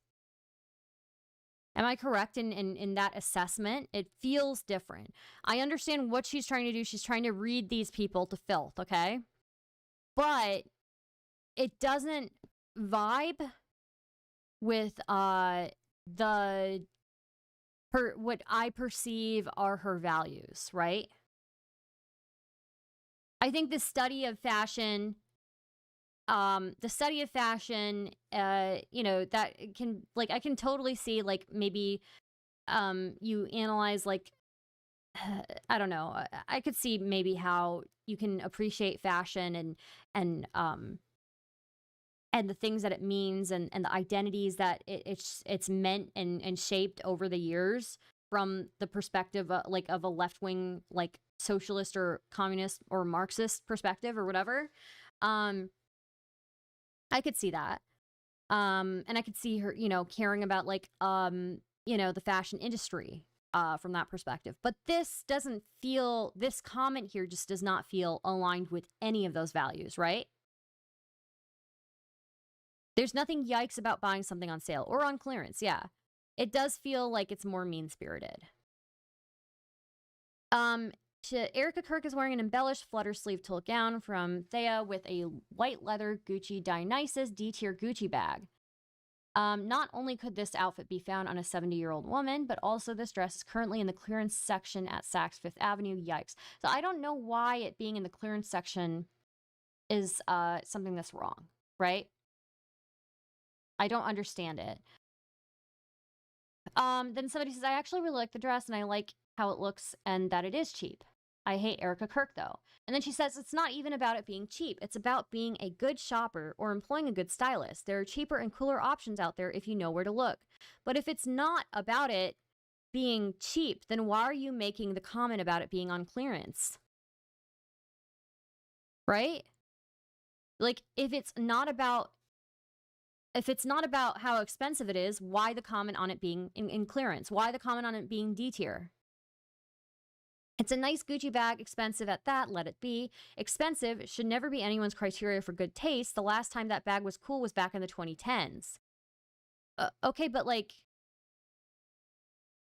Am I correct in that assessment? It feels different. I understand what she's trying to do. She's trying to read these people to filth, okay? But it doesn't vibe with what I perceive are her values, right? I think the study of fashion, you know, that can, like, I can totally see, like, maybe, you analyze, like, I don't know, I could see maybe how you can appreciate fashion and the things that it means and the identities that it's meant and shaped over the years from the perspective like of a left-wing, like, socialist or communist or Marxist perspective or whatever. I could see that. And I could see her, you know, caring about, like, you know, the fashion industry from that perspective. But this comment here just does not feel aligned with any of those values, right? There's nothing yikes about buying something on sale or on clearance, yeah. It does feel like it's more mean-spirited. Erica Kirk is wearing an embellished flutter sleeve tulle gown from Thea with a white leather Gucci Dionysus D-tier Gucci bag. Not only could this outfit be found on a 70-year-old woman, but also this dress is currently in the clearance section at Saks Fifth Avenue. Yikes. So I don't know why it being in the clearance section is something that's wrong, right? I don't understand it. Then somebody says, I actually really like the dress and I like how it looks and that it is cheap. I hate Erica Kirk though. And then she says, it's not even about it being cheap. It's about being a good shopper or employing a good stylist. There are cheaper and cooler options out there if you know where to look. But if it's not about it being cheap, then why are you making the comment about it being on clearance? Right? Like, if it's not about how expensive it is, why the comment on it being in clearance? Why the comment on it being D tier? It's a nice Gucci bag, expensive at that, let it be. Expensive should never be anyone's criteria for good taste. The last time that bag was cool was back in the 2010s. Okay, but, like,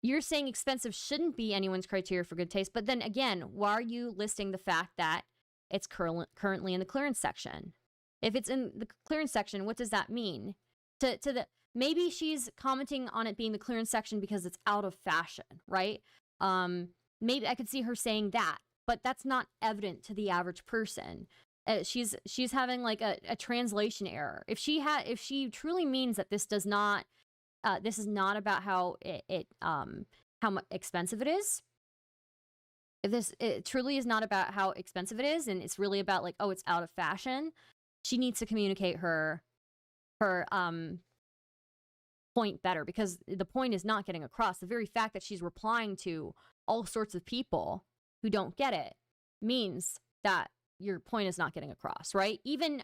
you're saying expensive shouldn't be anyone's criteria for good taste, but then again, why are you listing the fact that it's currently in the clearance section? If it's in the clearance section, what does that mean? Maybe she's commenting on it being the clearance section because it's out of fashion, right? Maybe I could see her saying that, but that's not evident to the average person. She's having, like, a translation error. If she truly means that this is not about how how expensive it is. If it truly is not about how expensive it is, and it's really about, like, oh, it's out of fashion, she needs to communicate her point better, because the point is not getting across. The very fact that she's replying to all sorts of people who don't get it means that your point is not getting across, right? Even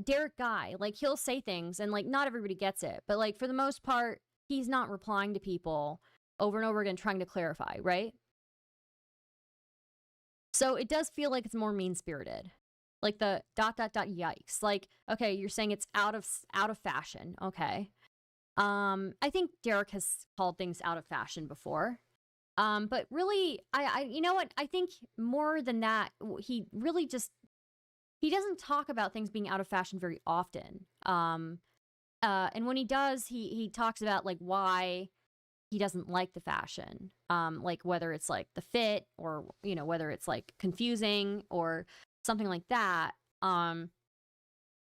Derek Guy, like, he'll say things and, like, not everybody gets it, but, like, for the most part, he's not replying to people over and over again trying to clarify, right? So it does feel like it's more mean-spirited. Like the ... yikes. Like, okay, you're saying it's out of fashion. Okay. I think Derek has called things out of fashion before. But really, I you know what? I think more than that, he really he doesn't talk about things being out of fashion very often. And when he does, he talks about, like, why he doesn't like the fashion. Like, whether it's, like, the fit, or, you know, whether it's, like, confusing or something like that.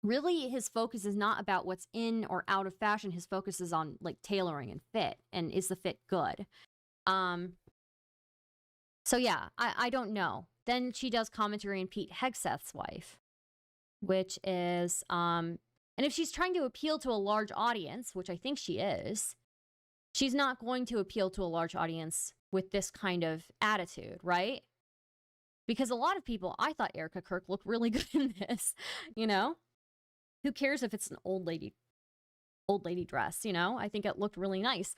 Really, his focus is not about what's in or out of fashion. His focus is on, like, tailoring and fit, and is the fit good? So yeah, I don't know. Then she does commentary on Pete Hegseth's wife, which is, and if she's trying to appeal to a large audience, which I think she is, she's not going to appeal to a large audience with this kind of attitude, right? Because a lot of people, I thought Erica Kirk looked really good in this, you know? Who cares if it's an old lady dress, you know? I think it looked really nice.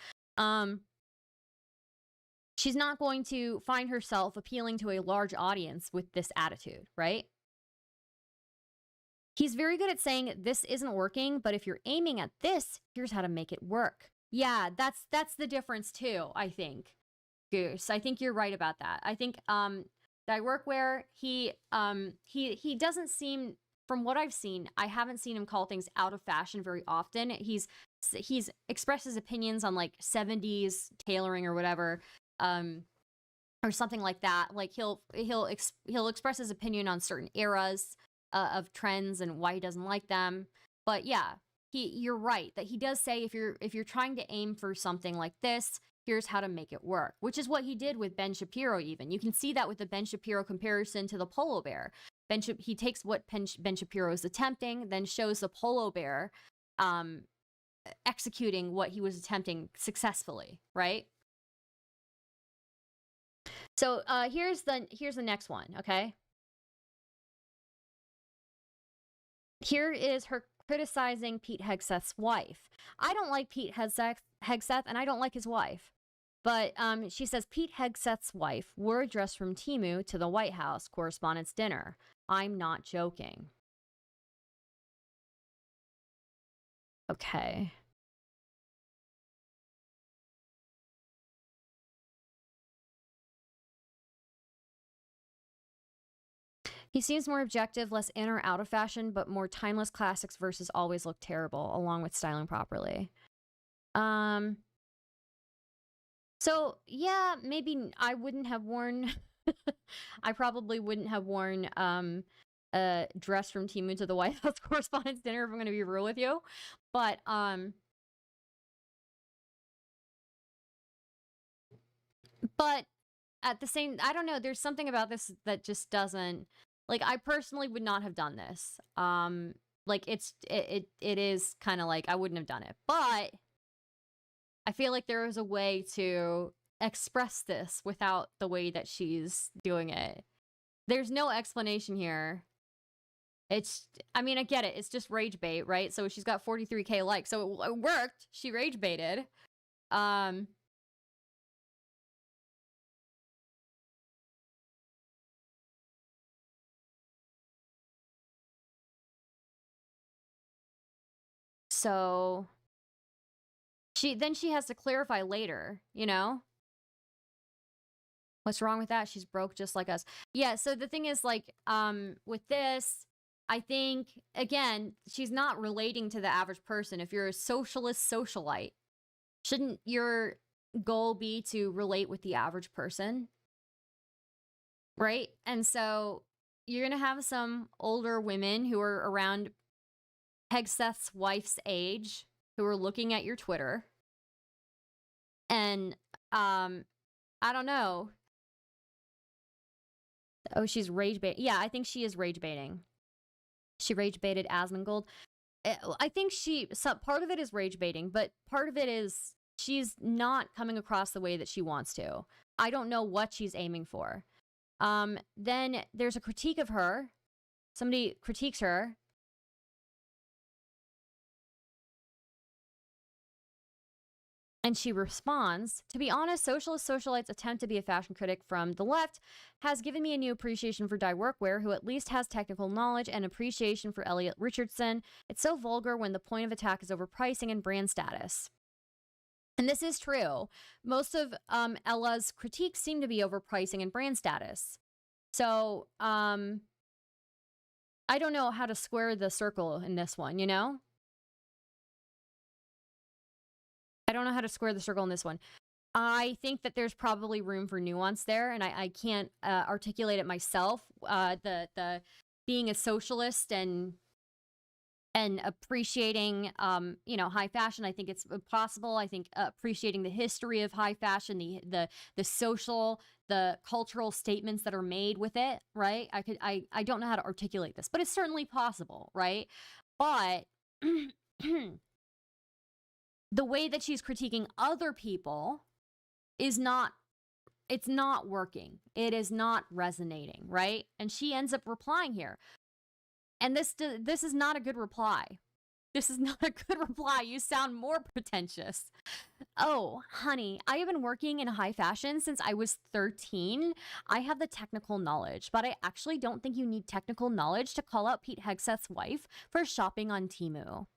She's not going to find herself appealing to a large audience with this attitude, right? He's very good at saying this isn't working, but if you're aiming at this, here's how to make it work. Yeah, that's the difference too, I think. Goose, I think you're right about that. I think Dye Workwear, he doesn't seem, from what I've seen, I haven't seen him call things out of fashion very often. He's expressed his opinions on like 70s tailoring or whatever, or something like that. Like he'll express his opinion on certain eras of trends and why he doesn't like them. But yeah, you're right that he does say if you're trying to aim for something like this, here's how to make it work, which is what he did with Ben Shapiro. Even you can see that with the Ben Shapiro comparison to the polo bear. He takes what Ben Shapiro is attempting, then shows the polo bear executing what he was attempting successfully, right? So here's the next one, okay? Here is her criticizing Pete Hegseth's wife. I don't like Pete Hegseth, and I don't like his wife. But she says Pete Hegseth's wife wore a dress from Temu to the White House Correspondents' Dinner. I'm not joking. Okay. He seems more objective, less in or out of fashion, but more timeless classics versus always look terrible, along with styling properly. So yeah, maybe I wouldn't have worn. I probably wouldn't have worn a dress from Temu to the White House Correspondents' Dinner if I'm going to be real with you, but at the same, I don't know. There's something about this that just doesn't. Like, I personally would not have done this. Like it is kind of like I wouldn't have done it, but I feel like there is a way to express this without the way that she's doing it. There's no explanation here. I mean, I get it. It's just rage bait, right? So she's got 43K likes. So it worked. She rage baited. So she has to clarify later, you know? What's wrong with that? She's broke just like us. Yeah, so the thing is, like, with this, I think, again, she's not relating to the average person. If you're a socialist socialite, shouldn't your goal be to relate with the average person? Right? And so you're going to have some older women who are around Hegseth's wife's age who are looking at your Twitter. And, I don't know. Oh, she's rage baiting. Yeah, I think she is rage baiting. She rage baited Asmongold. I think part of it is rage baiting, but part of it is she's not coming across the way that she wants to. I don't know what she's aiming for. Then there's a critique of her. Somebody critiques her. And she responds, to be honest, socialist socialites' attempt to be a fashion critic from the left has given me a new appreciation for Dye Workwear, who at least has technical knowledge, and appreciation for Elliot Richardson. It's so vulgar when the point of attack is overpricing and brand status. And this is true. Most of Ella's critiques seem to be overpricing and brand status. So, I don't know how to square the circle in this one, you know? I don't know how to square the circle in this one. I think that there's probably room for nuance there, and I can't articulate it myself. The being a socialist and appreciating high fashion, I think it's possible. I think appreciating the history of high fashion, the social, the cultural statements that are made with it, right? I don't know how to articulate this, but it's certainly possible, right? But the way that she's critiquing other people is not It's not working. It is not resonating, right? And she ends up replying here. And this is not a good reply. This is not a good reply. You sound more pretentious. Oh, honey, I have been working in high fashion since I was 13. I have the technical knowledge, but I actually don't think you need technical knowledge to call out Pete Hegseth's wife for shopping on Temu.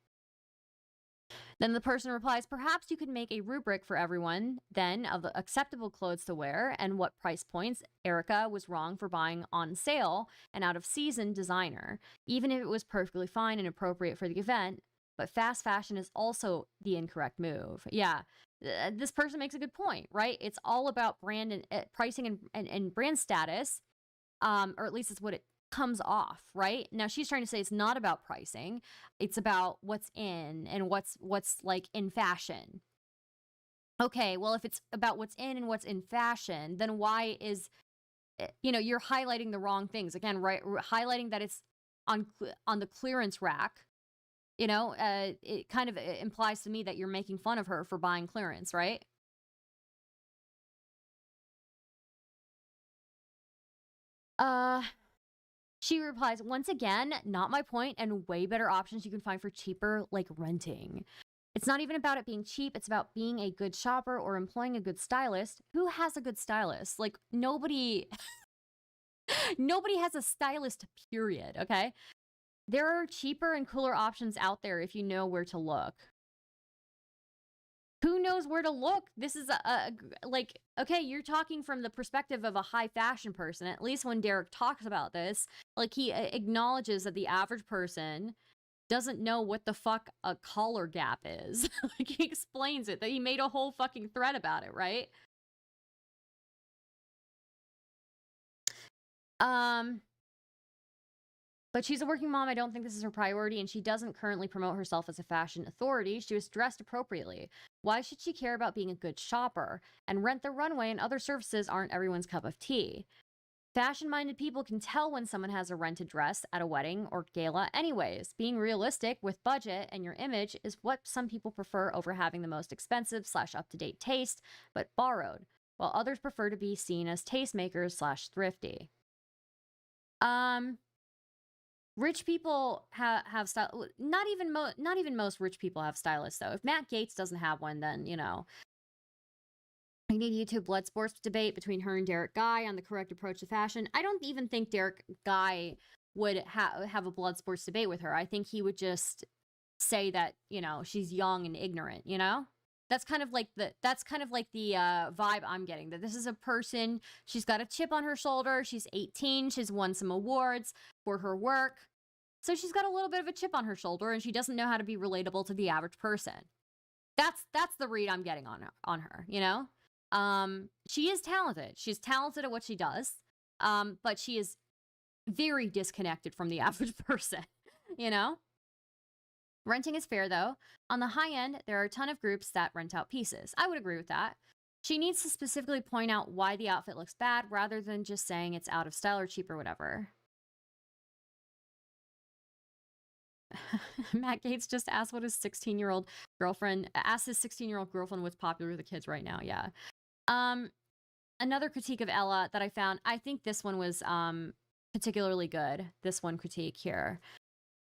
Then the person replies, perhaps you could make a rubric for everyone then of the acceptable clothes to wear and what price points Erica was wrong for buying on sale and out of season designer, even if it was perfectly fine and appropriate for the event. But fast fashion is also the incorrect move. Yeah, this person makes a good point, right? It's all about brand and pricing and brand status, or at least it's what it comes off, right? Now she's trying to say it's not about pricing, it's about what's in and what's like in fashion. Okay, well, if it's about what's in and what's in fashion, then why is, you're highlighting the wrong things again, right? Highlighting that it's on the clearance rack, it kind of implies to me that you're making fun of her for buying clearance, right? She replies, once again, not my point, and way better options you can find for cheaper, like renting. It's not even about it being cheap. It's about being a good shopper or employing a good stylist. Who has a good stylist? Like, nobody has a stylist, period, okay? There are cheaper and cooler options out there if you know where to look. Who knows where to look? This is like, okay, you're talking from the perspective of a high fashion person. At least when Derek talks about this, like, he acknowledges that the average person doesn't know what the fuck a collar gap is. Like, he explains it, that he made a whole fucking thread about it, right? But she's a working mom. I don't think this is her priority, and she doesn't currently promote herself as a fashion authority. She was dressed appropriately. Why should she care about being a good shopper? And Rent the Runway and other services aren't everyone's cup of tea. Fashion-minded people can tell when someone has a rented dress at a wedding or gala anyways. Being realistic with budget and your image is what some people prefer over having the most expensive / up-to-date taste, but borrowed, while others prefer to be seen as tastemakers / thrifty. Rich people have style. Not even most rich people have stylists, though. If Matt Gaetz doesn't have one, then, I need a YouTube blood sports debate between her and Derek Guy on the correct approach to fashion. I don't even think Derek Guy would have a blood sports debate with her. I think he would just say that, she's young and ignorant, That's kind of like the vibe I'm getting, that this is a person, she's got a chip on her shoulder, she's 18, she's won some awards for her work. So she's got a little bit of a chip on her shoulder, and she doesn't know how to be relatable to the average person. That's the read I'm getting on her, She is talented. She's talented at what she does. But she is very disconnected from the average person, Renting is fair, though. On the high end, there are a ton of groups that rent out pieces. I would agree with that. She needs to specifically point out why the outfit looks bad rather than just saying it's out of style or cheap or whatever. Matt Gaetz just asked what his 16-year-old girlfriend, asked his 16-year-old girlfriend what's popular with the kids right now. Yeah. Another critique of Ella that I found, I think this one was particularly good. This one critique here.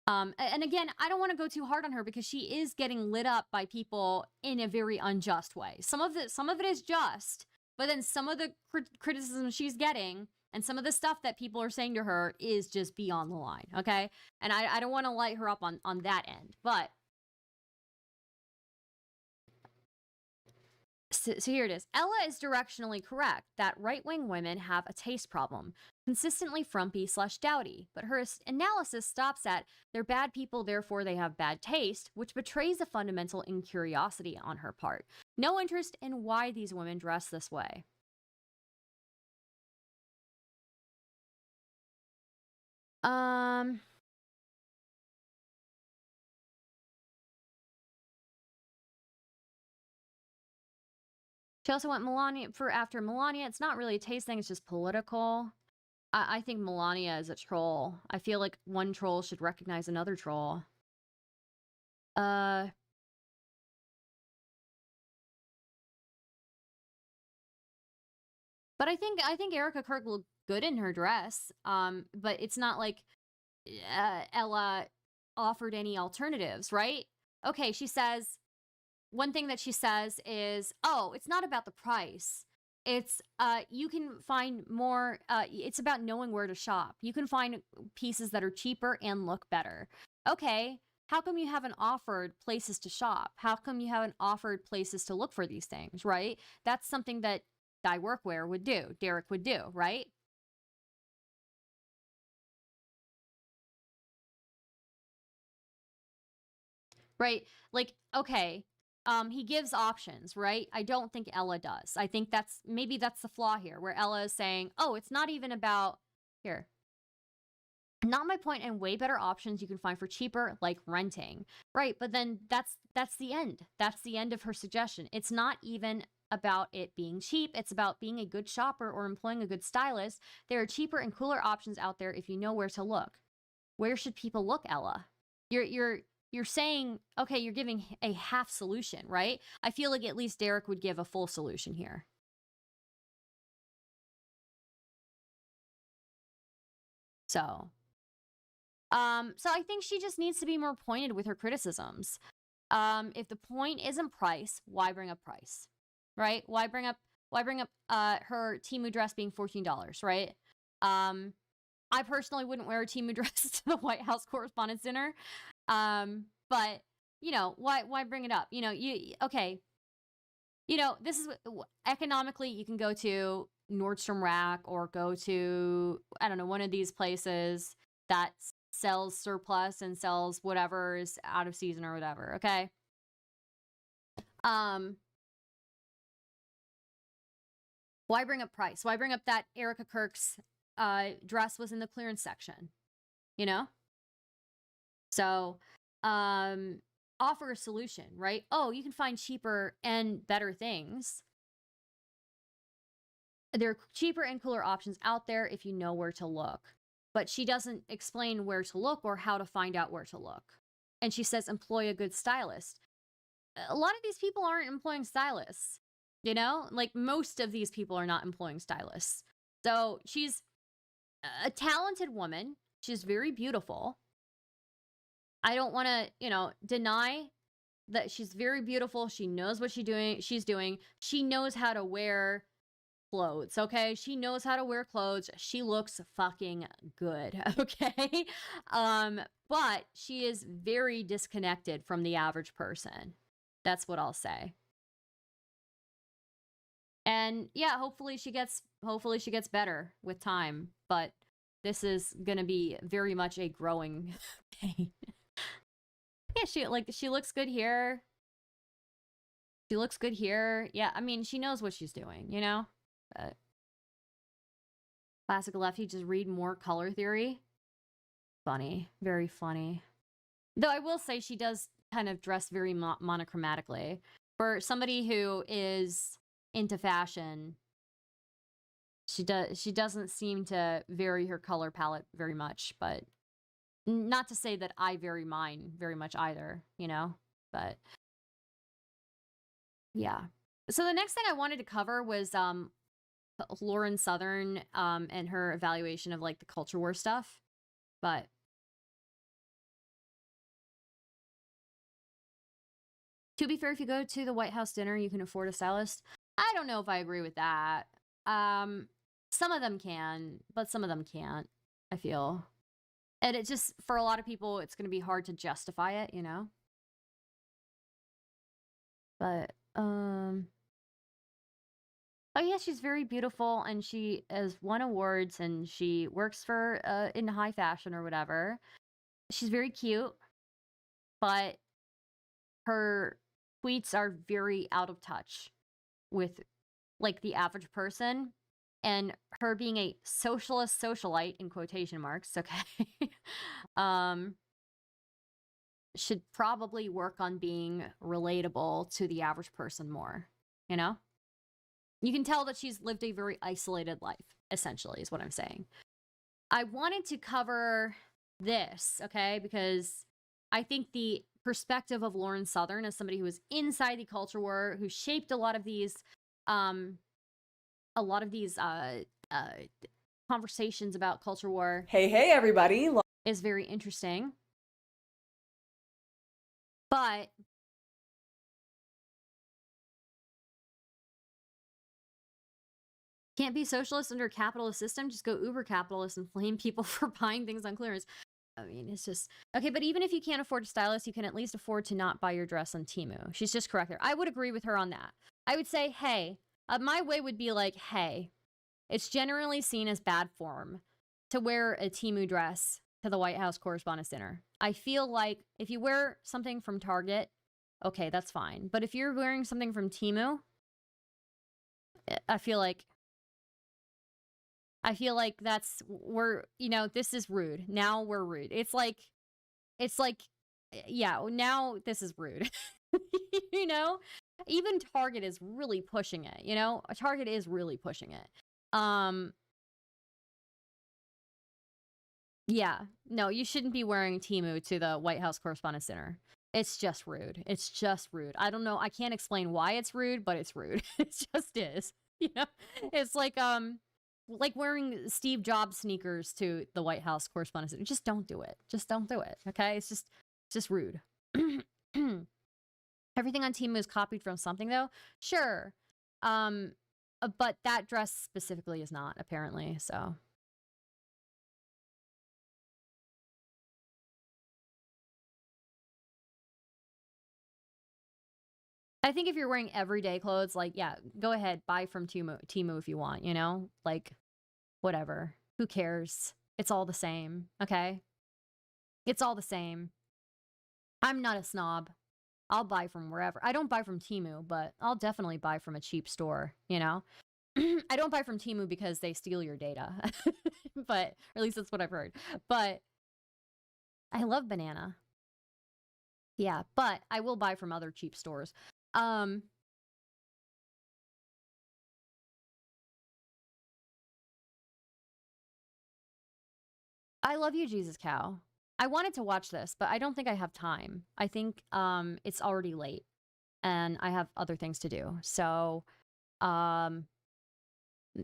And again, I don't want to go too hard on her because she is getting lit up by people in a very unjust way. Some of it is just, but then some of the criticism she's getting and some of the stuff that people are saying to her is just beyond the line, okay? And I don't want to light her up on that end, but so here it is. Ella is directionally correct that right-wing women have a taste problem, consistently frumpy / dowdy, but her analysis stops at they're bad people, therefore they have bad taste, which betrays a fundamental incuriosity on her part. No interest in why these women dress this way. She also went after Melania. It's not really a taste thing, it's just political. I think Melania is a troll. I feel like one troll should recognize another troll. But But I think Erica Kirk looked good in her dress. But it's not like Ella offered any alternatives, right? Okay, she says one thing that she says is, "Oh, it's not about the price. It's you can find more it's about knowing where to shop. You can find pieces that are cheaper and look better." Okay, how come you haven't offered places to shop? How come you haven't offered places to look for these things, right? That's something that Guy Workwear would do, Derek would do, right? Right? Like, okay, he gives options, right? I don't think Ella does. I think maybe that's the flaw here, where Ella is saying, "Oh, it's not even about here. Not my point, and way better options you can find for cheaper, like renting." Right? But then that's the end. That's the end of her suggestion. It's not even about it being cheap. It's about being a good shopper or employing a good stylist. There are cheaper and cooler options out there if you know where to look. Where should people look, Ella? You're saying, okay, you're giving a half solution, right? I feel like at least Derek would give a full solution here. So I think she just needs to be more pointed with her criticisms. If the point isn't price, why bring up price? Right? Why bring up her Temu dress being $14, right? I personally wouldn't wear a Temu dress to the White House Correspondents' Dinner. But why bring it up? Okay. This is economically, you can go to Nordstrom Rack or go to, I don't know, one of these places that sells surplus and sells whatever is out of season or whatever. Okay. Why bring up price? Why bring up that Erica Kirk's dress was in the clearance section? So, offer a solution, right? Oh, you can find cheaper and better things. There are cheaper and cooler options out there if you know where to look. But she doesn't explain where to look or how to find out where to look. And she says, employ a good stylist. A lot of these people aren't employing stylists, Like, most of these people are not employing stylists. So she's a talented woman. She's very beautiful. I don't want to, deny that she's very beautiful. She knows what she's doing. She knows how to wear clothes, okay? She knows how to wear clothes. She looks fucking good, okay? But she is very disconnected from the average person. That's what I'll say. And yeah, hopefully she gets better with time, but this is going to be very much a growing pain. Yeah, she looks good here. She looks good here. Yeah, I mean, she knows what she's doing, But classic lefty, just read more color theory. Funny, very funny. Though I will say she does kind of dress very monochromatically. For somebody who is into fashion, she doesn't seem to vary her color palette very much, but not to say that I vary mine very much either, but yeah. So the next thing I wanted to cover was Lauren Southern and her evaluation of like the culture war stuff. But to be fair, if you go to the White House dinner, you can afford a stylist. I don't know if I agree with that. Some of them can, but some of them can't, I feel. And it just, for a lot of people, it's going to be hard to justify it, But, oh yeah, she's very beautiful, and she has won awards, and she works for, in high fashion or whatever. She's very cute, but her tweets are very out of touch with, like, the average person. And her being a socialist socialite, in quotation marks, okay, should probably work on being relatable to the average person more, You can tell that she's lived a very isolated life, essentially, is what I'm saying. I wanted to cover this, okay, because I think the perspective of Lauren Southern as somebody who was inside the culture war, who shaped a lot of these a lot of these conversations about culture war Hey, everybody. is very interesting. But can't be socialist under a capitalist system. Just go uber capitalist and flame people for buying things on clearance. I mean, it's just okay. But even if you can't afford a stylist, you can at least afford to not buy your dress on Temu. She's just correct there. I would agree with her on that. I would say, hey, my way would be like, hey, it's generally seen as bad form to wear a Temu dress to the White House Correspondents' Dinner. I feel like if you wear something from Target, okay, that's fine. But if you're wearing something from Temu, I feel like this is rude. Now we're rude. It's like, yeah, now this is rude. You know? Even Target is really pushing it, you know? Target is really pushing it. Yeah, no, you shouldn't be wearing Temu to the White House Correspondents' Dinner. It's just rude. It's just rude. I don't know. I can't explain why it's rude, but it's rude. It just is. You know? It's like wearing Steve Jobs sneakers to the White House Correspondents' Dinner. Just don't do it. Just don't do it. Okay? It's just rude. Everything on Temu is copied from something, though. Sure. But that dress specifically is not, apparently, so. I think if you're wearing everyday clothes, like, yeah, go ahead, buy from Temu if you want, you know? Like, whatever. Who cares? It's all the same, okay? It's all the same. I'm not a snob. I'll buy from wherever. I don't buy from Temu, but I'll definitely buy from a cheap store, you know? I don't buy from Temu because they steal your data. But, or at least that's what I've heard. But I love banana. Yeah, but I will buy from other cheap stores. I love you, Jesus Cow. I wanted to watch this, but I don't think I have time. I think it's already late and I have other things to do. So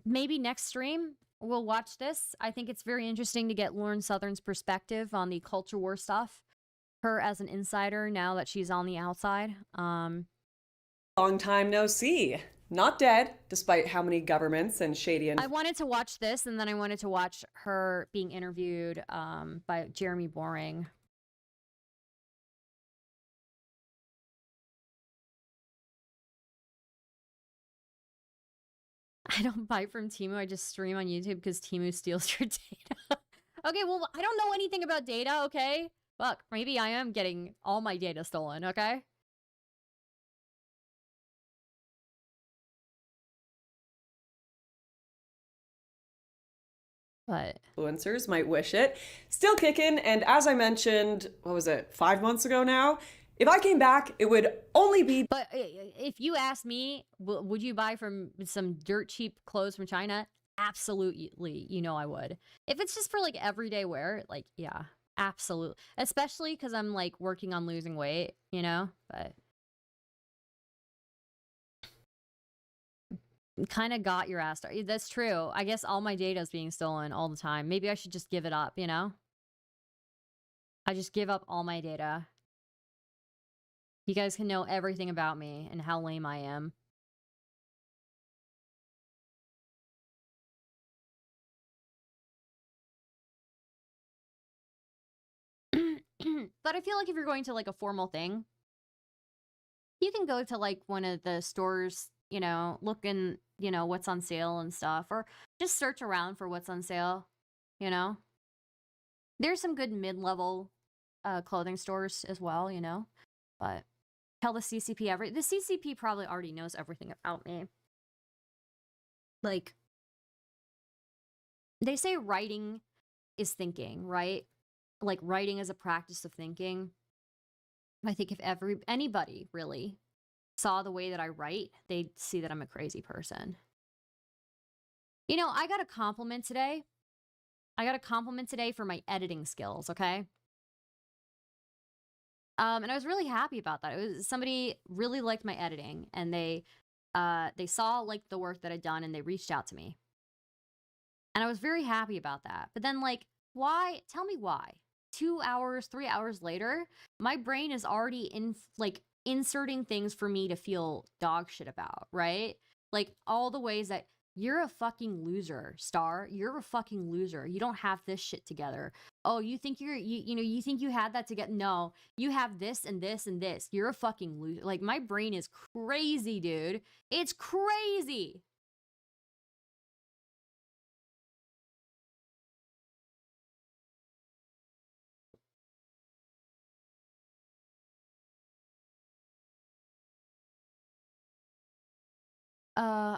maybe next stream we'll watch this. I think it's very interesting to get Lauren Southern's perspective on the culture war stuff. Her as an insider now that she's on the outside. Long time no see. Not dead, despite how many governments and shady. I wanted to watch this, and then I wanted to watch her being interviewed by Jeremy Boring. I don't buy from Temu. I just stream on YouTube because Temu steals your data. Okay, well, I don't know anything about data, okay? Fuck, maybe I am getting all my data stolen, okay? But Influencers might wish it. Still kicking, and as I mentioned, what was it, 5 months ago now? If I came back, it would only be... But if you ask me, would you buy from some dirt cheap clothes from China? Absolutely, you know I would. If it's just for like everyday wear, like, yeah, absolutely. Especially because I'm like working on losing weight, you know? But kind of got your ass. That's true. I guess all my data is being stolen all the time. Maybe I should just give it up, you know? I just give up all my data. You guys can know everything about me and how lame I am. But I feel like if you're going to like a formal thing, you can go to like one of the stores, you know, look in, you know, what's on sale and stuff, or just search around for what's on sale, you know? There's some good mid-level clothing stores as well, you know? But tell the CCP the CCP probably already knows everything about me. Like, they say writing is thinking, right? Like, writing is a practice of thinking. I think if anybody really saw the way that I write, they'd see that I'm a crazy person. You know, I got a compliment today. I got a compliment today for my editing skills, okay? And I was really happy about that. It was somebody really liked my editing, and they They saw like the work that I'd done and they reached out to me. And I was very happy about that. But then like, why? Tell me why. 2 hours, 3 hours later, my brain is already inserting things for me to feel dog shit about, right? Like all the ways that you're a fucking loser, Star. You're a fucking loser. You don't have this shit together. Oh, you think you think you had that together? No, you have this and this and this. You're a fucking loser. Like my brain is crazy, dude. It's crazy.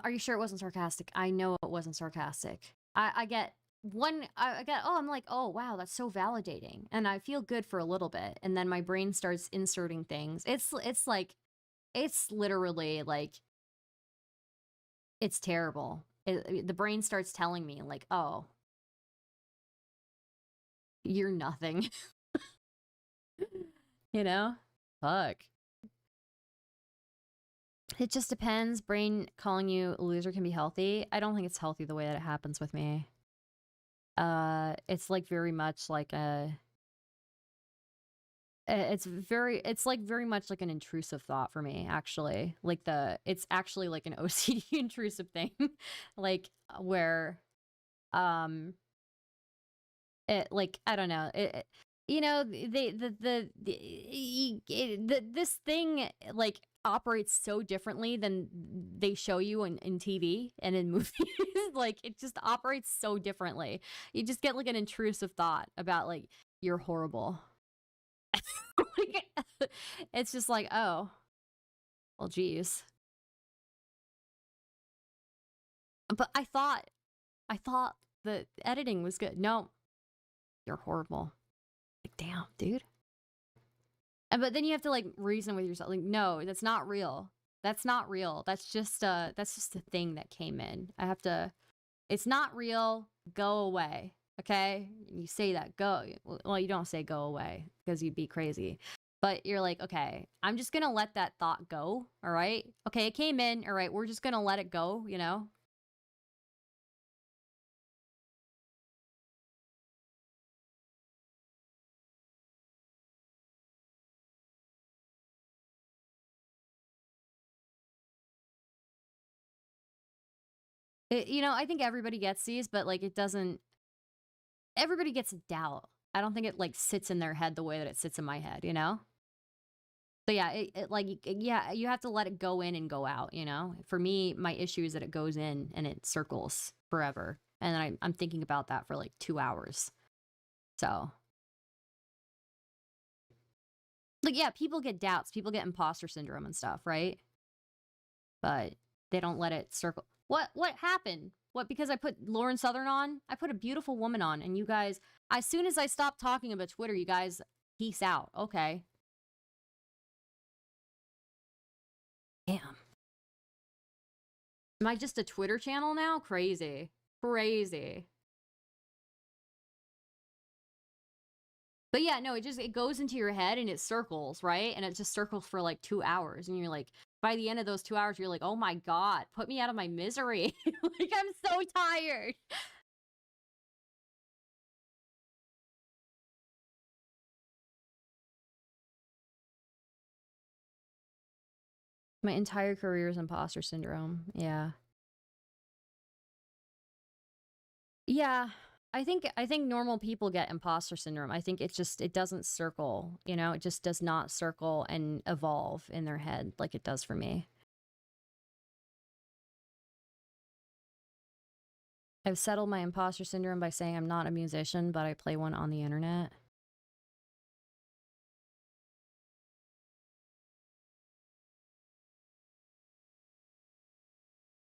Are you sure it wasn't sarcastic? I know it wasn't sarcastic. I get I'm like, oh wow, that's so validating. And I feel good for a little bit. And then my brain starts inserting things. It's literally like, it's terrible. The brain starts telling me like, oh, you're nothing. You know? Fuck. It just depends. Brain calling you a loser can be healthy. I don't think it's healthy the way that it happens with me. It's like very much like it's like very much like an intrusive thought for me, actually. Like it's actually like an OCD intrusive thing. Like where it, like, I don't know, you know, this thing like operates so differently than they show you in TV and in movies. Like it just operates so differently. You just get like an intrusive thought about like, you're horrible. Like, it's just like, oh, well, geez. But I thought the editing was good. No, you're horrible. Like, damn, dude. But then you have to like reason with yourself. Like, no, that's not real. That's not real. That's just a thing that came in. I have to. It's not real. Go away. Okay. You say that. Go. Well, you don't say go away because you'd be crazy. But you're like, okay, I'm just gonna let that thought go. All right. Okay, it came in. All right, we're just gonna let it go. You know. You know, I think everybody gets these, but like it doesn't. Everybody gets doubt. I don't think it like sits in their head the way that it sits in my head. You know. So yeah, yeah, you have to let it go in and go out. You know. For me, my issue is that it goes in and it circles forever, and then I'm thinking about that for like 2 hours. So. Like, yeah, people get doubts. People get imposter syndrome and stuff, right? But they don't let it circle. What happened? What, because I put Lauren Southern on? I put a beautiful woman on, and you guys, as soon as I stopped talking about Twitter, you guys, peace out. Okay. Damn. Am I just a Twitter channel now? Crazy. Crazy. But yeah, no, it goes into your head and it circles, right? And it just circles for like 2 hours. And you're like, by the end of those 2 hours, you're like, oh my God, put me out of my misery. Like, I'm so tired. My entire career is imposter syndrome. Yeah. Yeah. I think normal people get imposter syndrome. I think it doesn't circle, you know, it just does not circle and evolve in their head like it does for me. I've settled my imposter syndrome by saying I'm not a musician, but I play one on the internet.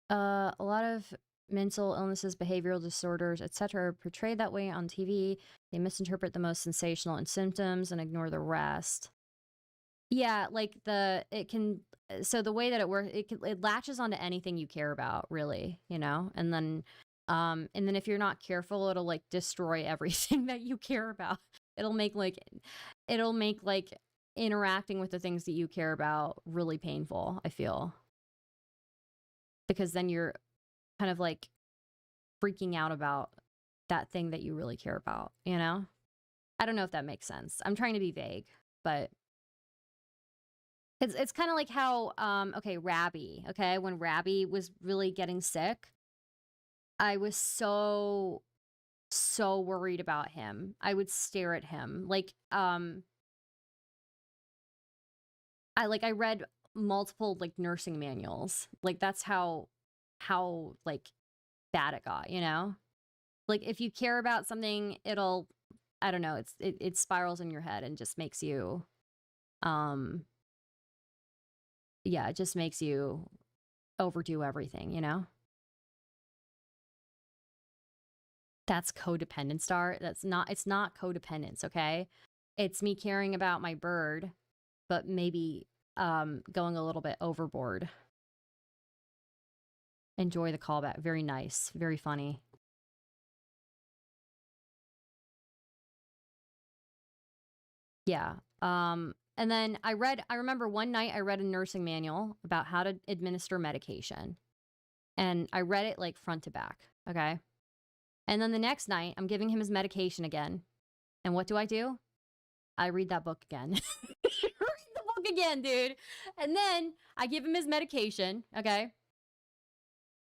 A lot of mental illnesses, behavioral disorders, etc. are portrayed that way on TV. They misinterpret the most sensational and symptoms and ignore the rest. Yeah, like so the way that it works, it latches onto anything you care about, really, you know? And then if you're not careful, it'll like destroy everything that you care about. It'll make like interacting with the things that you care about really painful, I feel. because then you're kind of like freaking out about that thing that you really care about, you know? I don't know if that makes sense. I'm trying to be vague, but it's kind of like how okay, Rabby, okay, when Rabby was really getting sick, I was so worried about him. I would stare at him. Like I read multiple like nursing manuals. Like that's how like bad it got, you know? Like if you care about something, it'll, I don't know, it spirals in your head and just makes you yeah, it just makes you overdo everything, you know? That's codependent, Star. It's not codependence, okay? It's me caring about my bird, but maybe going a little bit overboard. Enjoy the callback. Very nice. Very funny. Yeah. And then I remember one night I read a nursing manual about how to administer medication. And I read it like front to back, okay? And then the next night I'm giving him his medication again. And what do? I read that book again. Read the book again, dude. And then I give him his medication, okay?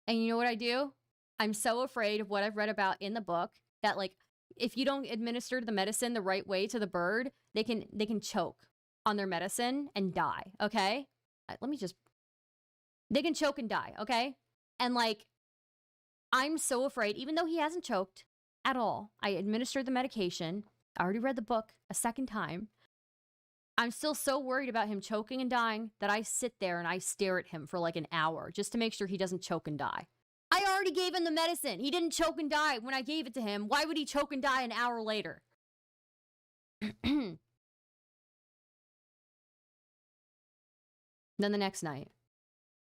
And you know what I do? I'm so afraid of what I've read about in the book that like if you don't administer the medicine the right way to the bird, they can choke on their medicine and die, okay? They can choke and die, okay? And like I'm so afraid, even though he hasn't choked at all. I administered the medication. I already read the book a second time. I'm still so worried about him choking and dying that I sit there and I stare at him for like an hour just to make sure he doesn't choke and die. I already gave him the medicine. He didn't choke and die when I gave it to him. Why would he choke and die an hour later? Then the next night,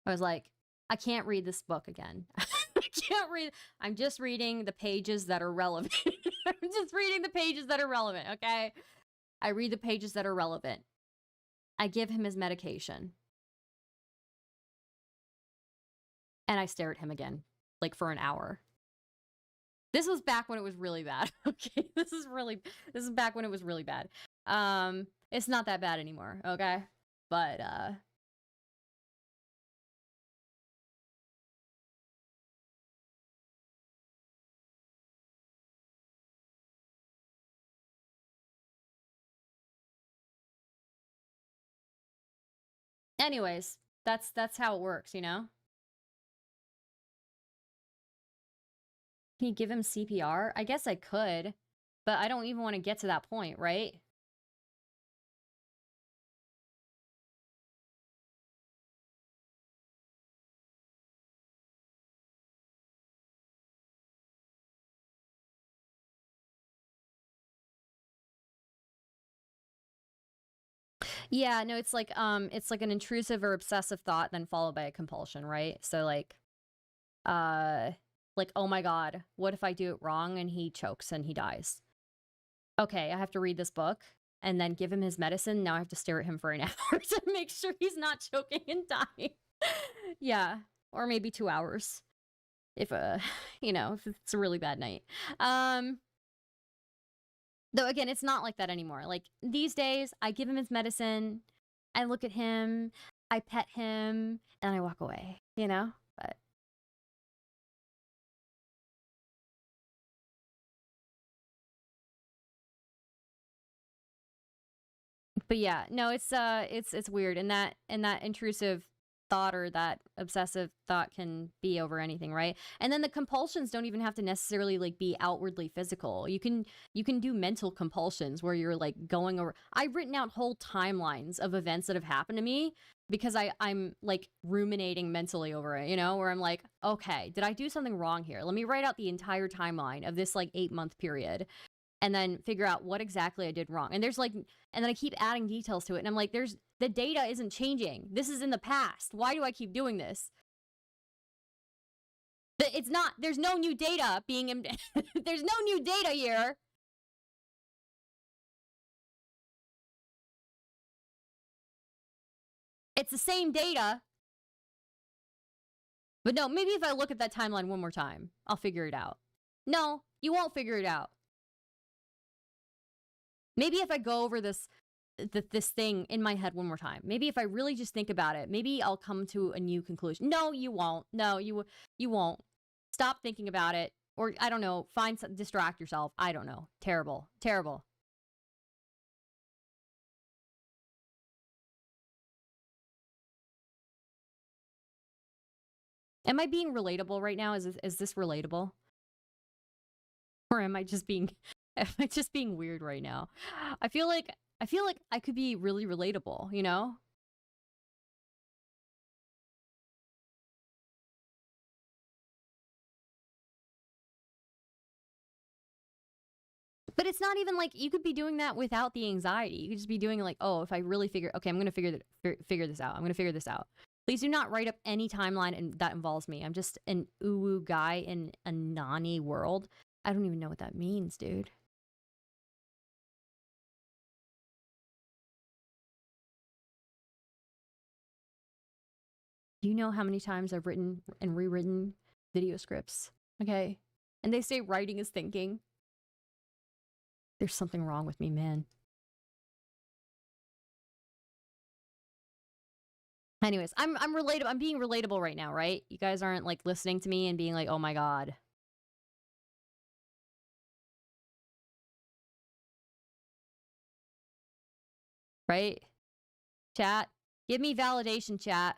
I was like, I can't read this book again. I can't read. I'm just reading the pages that are relevant. I'm just reading the pages that are relevant, okay? I read the pages that are relevant. I give him his medication. And I stare at him again, like for an hour. This was back when it was really bad. Okay, this is back when it was really bad. It's not that bad anymore, okay? But anyways, that's how it works, you know? Can you give him CPR? I guess I could, but I don't even want to get to that point, right? Yeah, no, it's like an intrusive or obsessive thought then followed by a compulsion, right? So like oh my god, what if I do it wrong and he chokes and he dies? Okay, I have to read this book and then give him his medicine. Now I have to stare at him for an hour to make sure he's not choking and dying. Yeah, or maybe 2 hours. If you know, if it's a really bad night. Though again, it's not like that anymore. Like these days, I give him his medicine, I look at him, I pet him, and I walk away, you know? But yeah, no, it's weird. And that intrusive thought or that obsessive thought can be over anything, right? And then the compulsions don't even have to necessarily like be outwardly physical. You can do mental compulsions where you're like going over. I've written out whole timelines of events that have happened to me because I'm like ruminating mentally over it, you know, where I'm like, okay, did I do something wrong here? Let me write out the entire timeline of this like 8-month period and then figure out what exactly I did wrong. And there's like, and then I keep adding details to it. And I'm like, the data isn't changing. This is in the past. Why do I keep doing this? It's not, there's no new data being, there's no new data here. It's the same data. But no, maybe if I look at that timeline one more time, I'll figure it out. No, you won't figure it out. Maybe if I go over this thing in my head one more time, maybe if I really just think about it, maybe I'll come to a new conclusion. No, you won't. No, you won't. Stop thinking about it. Or, I don't know, distract yourself. I don't know. Terrible. Terrible. Am I being relatable right now? Is this relatable? Or am I just being weird right now? I feel like I could be really relatable, you know? But it's not even like you could be doing that without the anxiety. You could just be doing like, oh, if I really okay, I'm going to figure this out. I'm going to figure this out. Please do not write up any timeline that involves me. I'm just an uwu guy in a Nani world. I don't even know what that means, dude. Do you know how many times I've written and rewritten video scripts? Okay. And they say writing is thinking. There's something wrong with me, man. Anyways, I'm relatable. I'm being relatable right now, right? You guys aren't like listening to me and being like, "Oh my god." Right? Chat, give me validation, chat.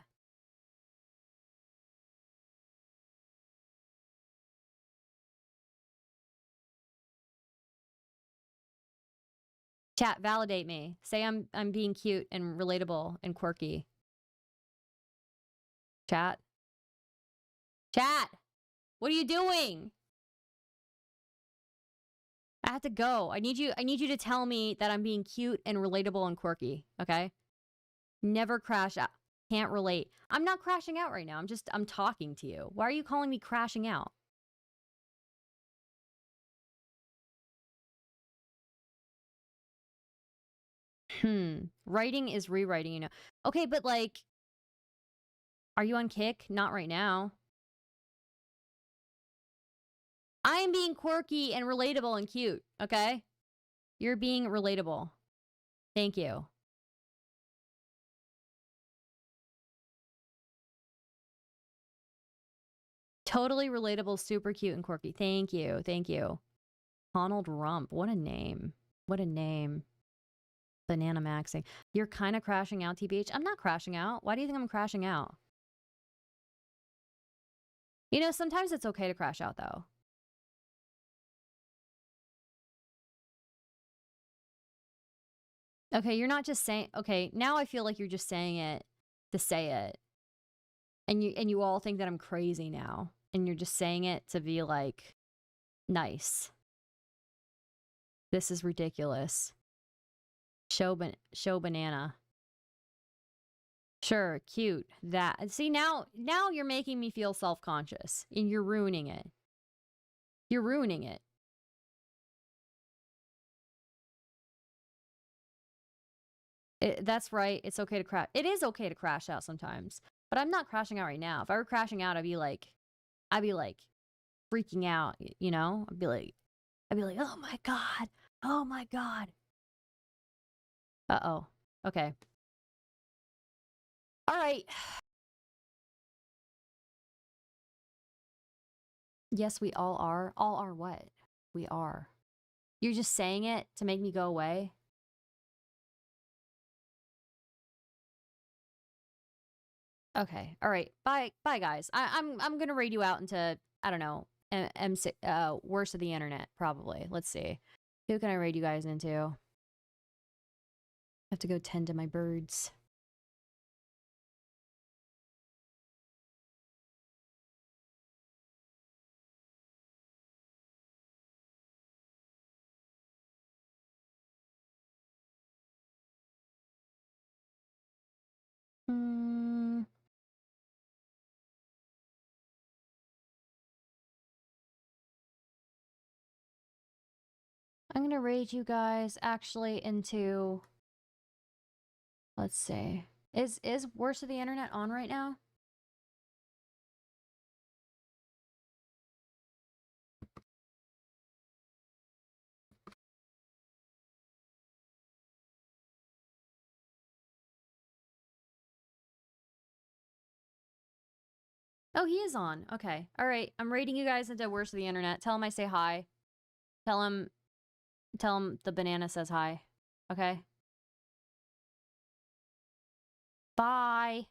Chat, validate me. Say I'm being cute and relatable and quirky. Chat. Chat. What are you doing? I have to go. I need you to tell me that I'm being cute and relatable and quirky, okay? Never crash out. Can't relate. I'm not crashing out right now. I'm talking to you. Why are you calling me crashing out? Writing is rewriting, you know. Okay, but like, are you on kick? Not right now. I am being quirky and relatable and cute, okay? You're being relatable. Thank you. Totally relatable, super cute and quirky. Thank you. Thank you. Donald Rump. What a name. What a name. Banana maxing. You're kind of crashing out, TBH. I'm not crashing out. Why do you think I'm crashing out? You know, sometimes it's okay to crash out, though. Okay, you're not just saying... Okay, now I feel like you're just saying it to say it. And you all think that I'm crazy now. And you're just saying it to be, like, nice. This is ridiculous. Show banana. Sure, cute. That. See, now you're making me feel self-conscious. And you're ruining it. You're ruining it. That's right. It's okay to crash. It is okay to crash out sometimes. But I'm not crashing out right now. If I were crashing out, I'd be like freaking out, you know? I'd be like, oh my god. Oh my god. Uh-oh. Okay. All right. Yes, we all are. All are what? We are. You're just saying it to make me go away? Okay. All right. Bye, guys. I'm gonna raid you out into, I don't know, worst of the internet, probably. Let's see. Who can I raid you guys into? I have to go tend to my birds. I'm gonna raid you guys actually into... Let's see. Is worst of the internet on right now? Oh, he is on. Okay. All right. I'm rating you guys into worst of the internet. Tell him I say hi. Tell him the banana says hi. Okay? Bye.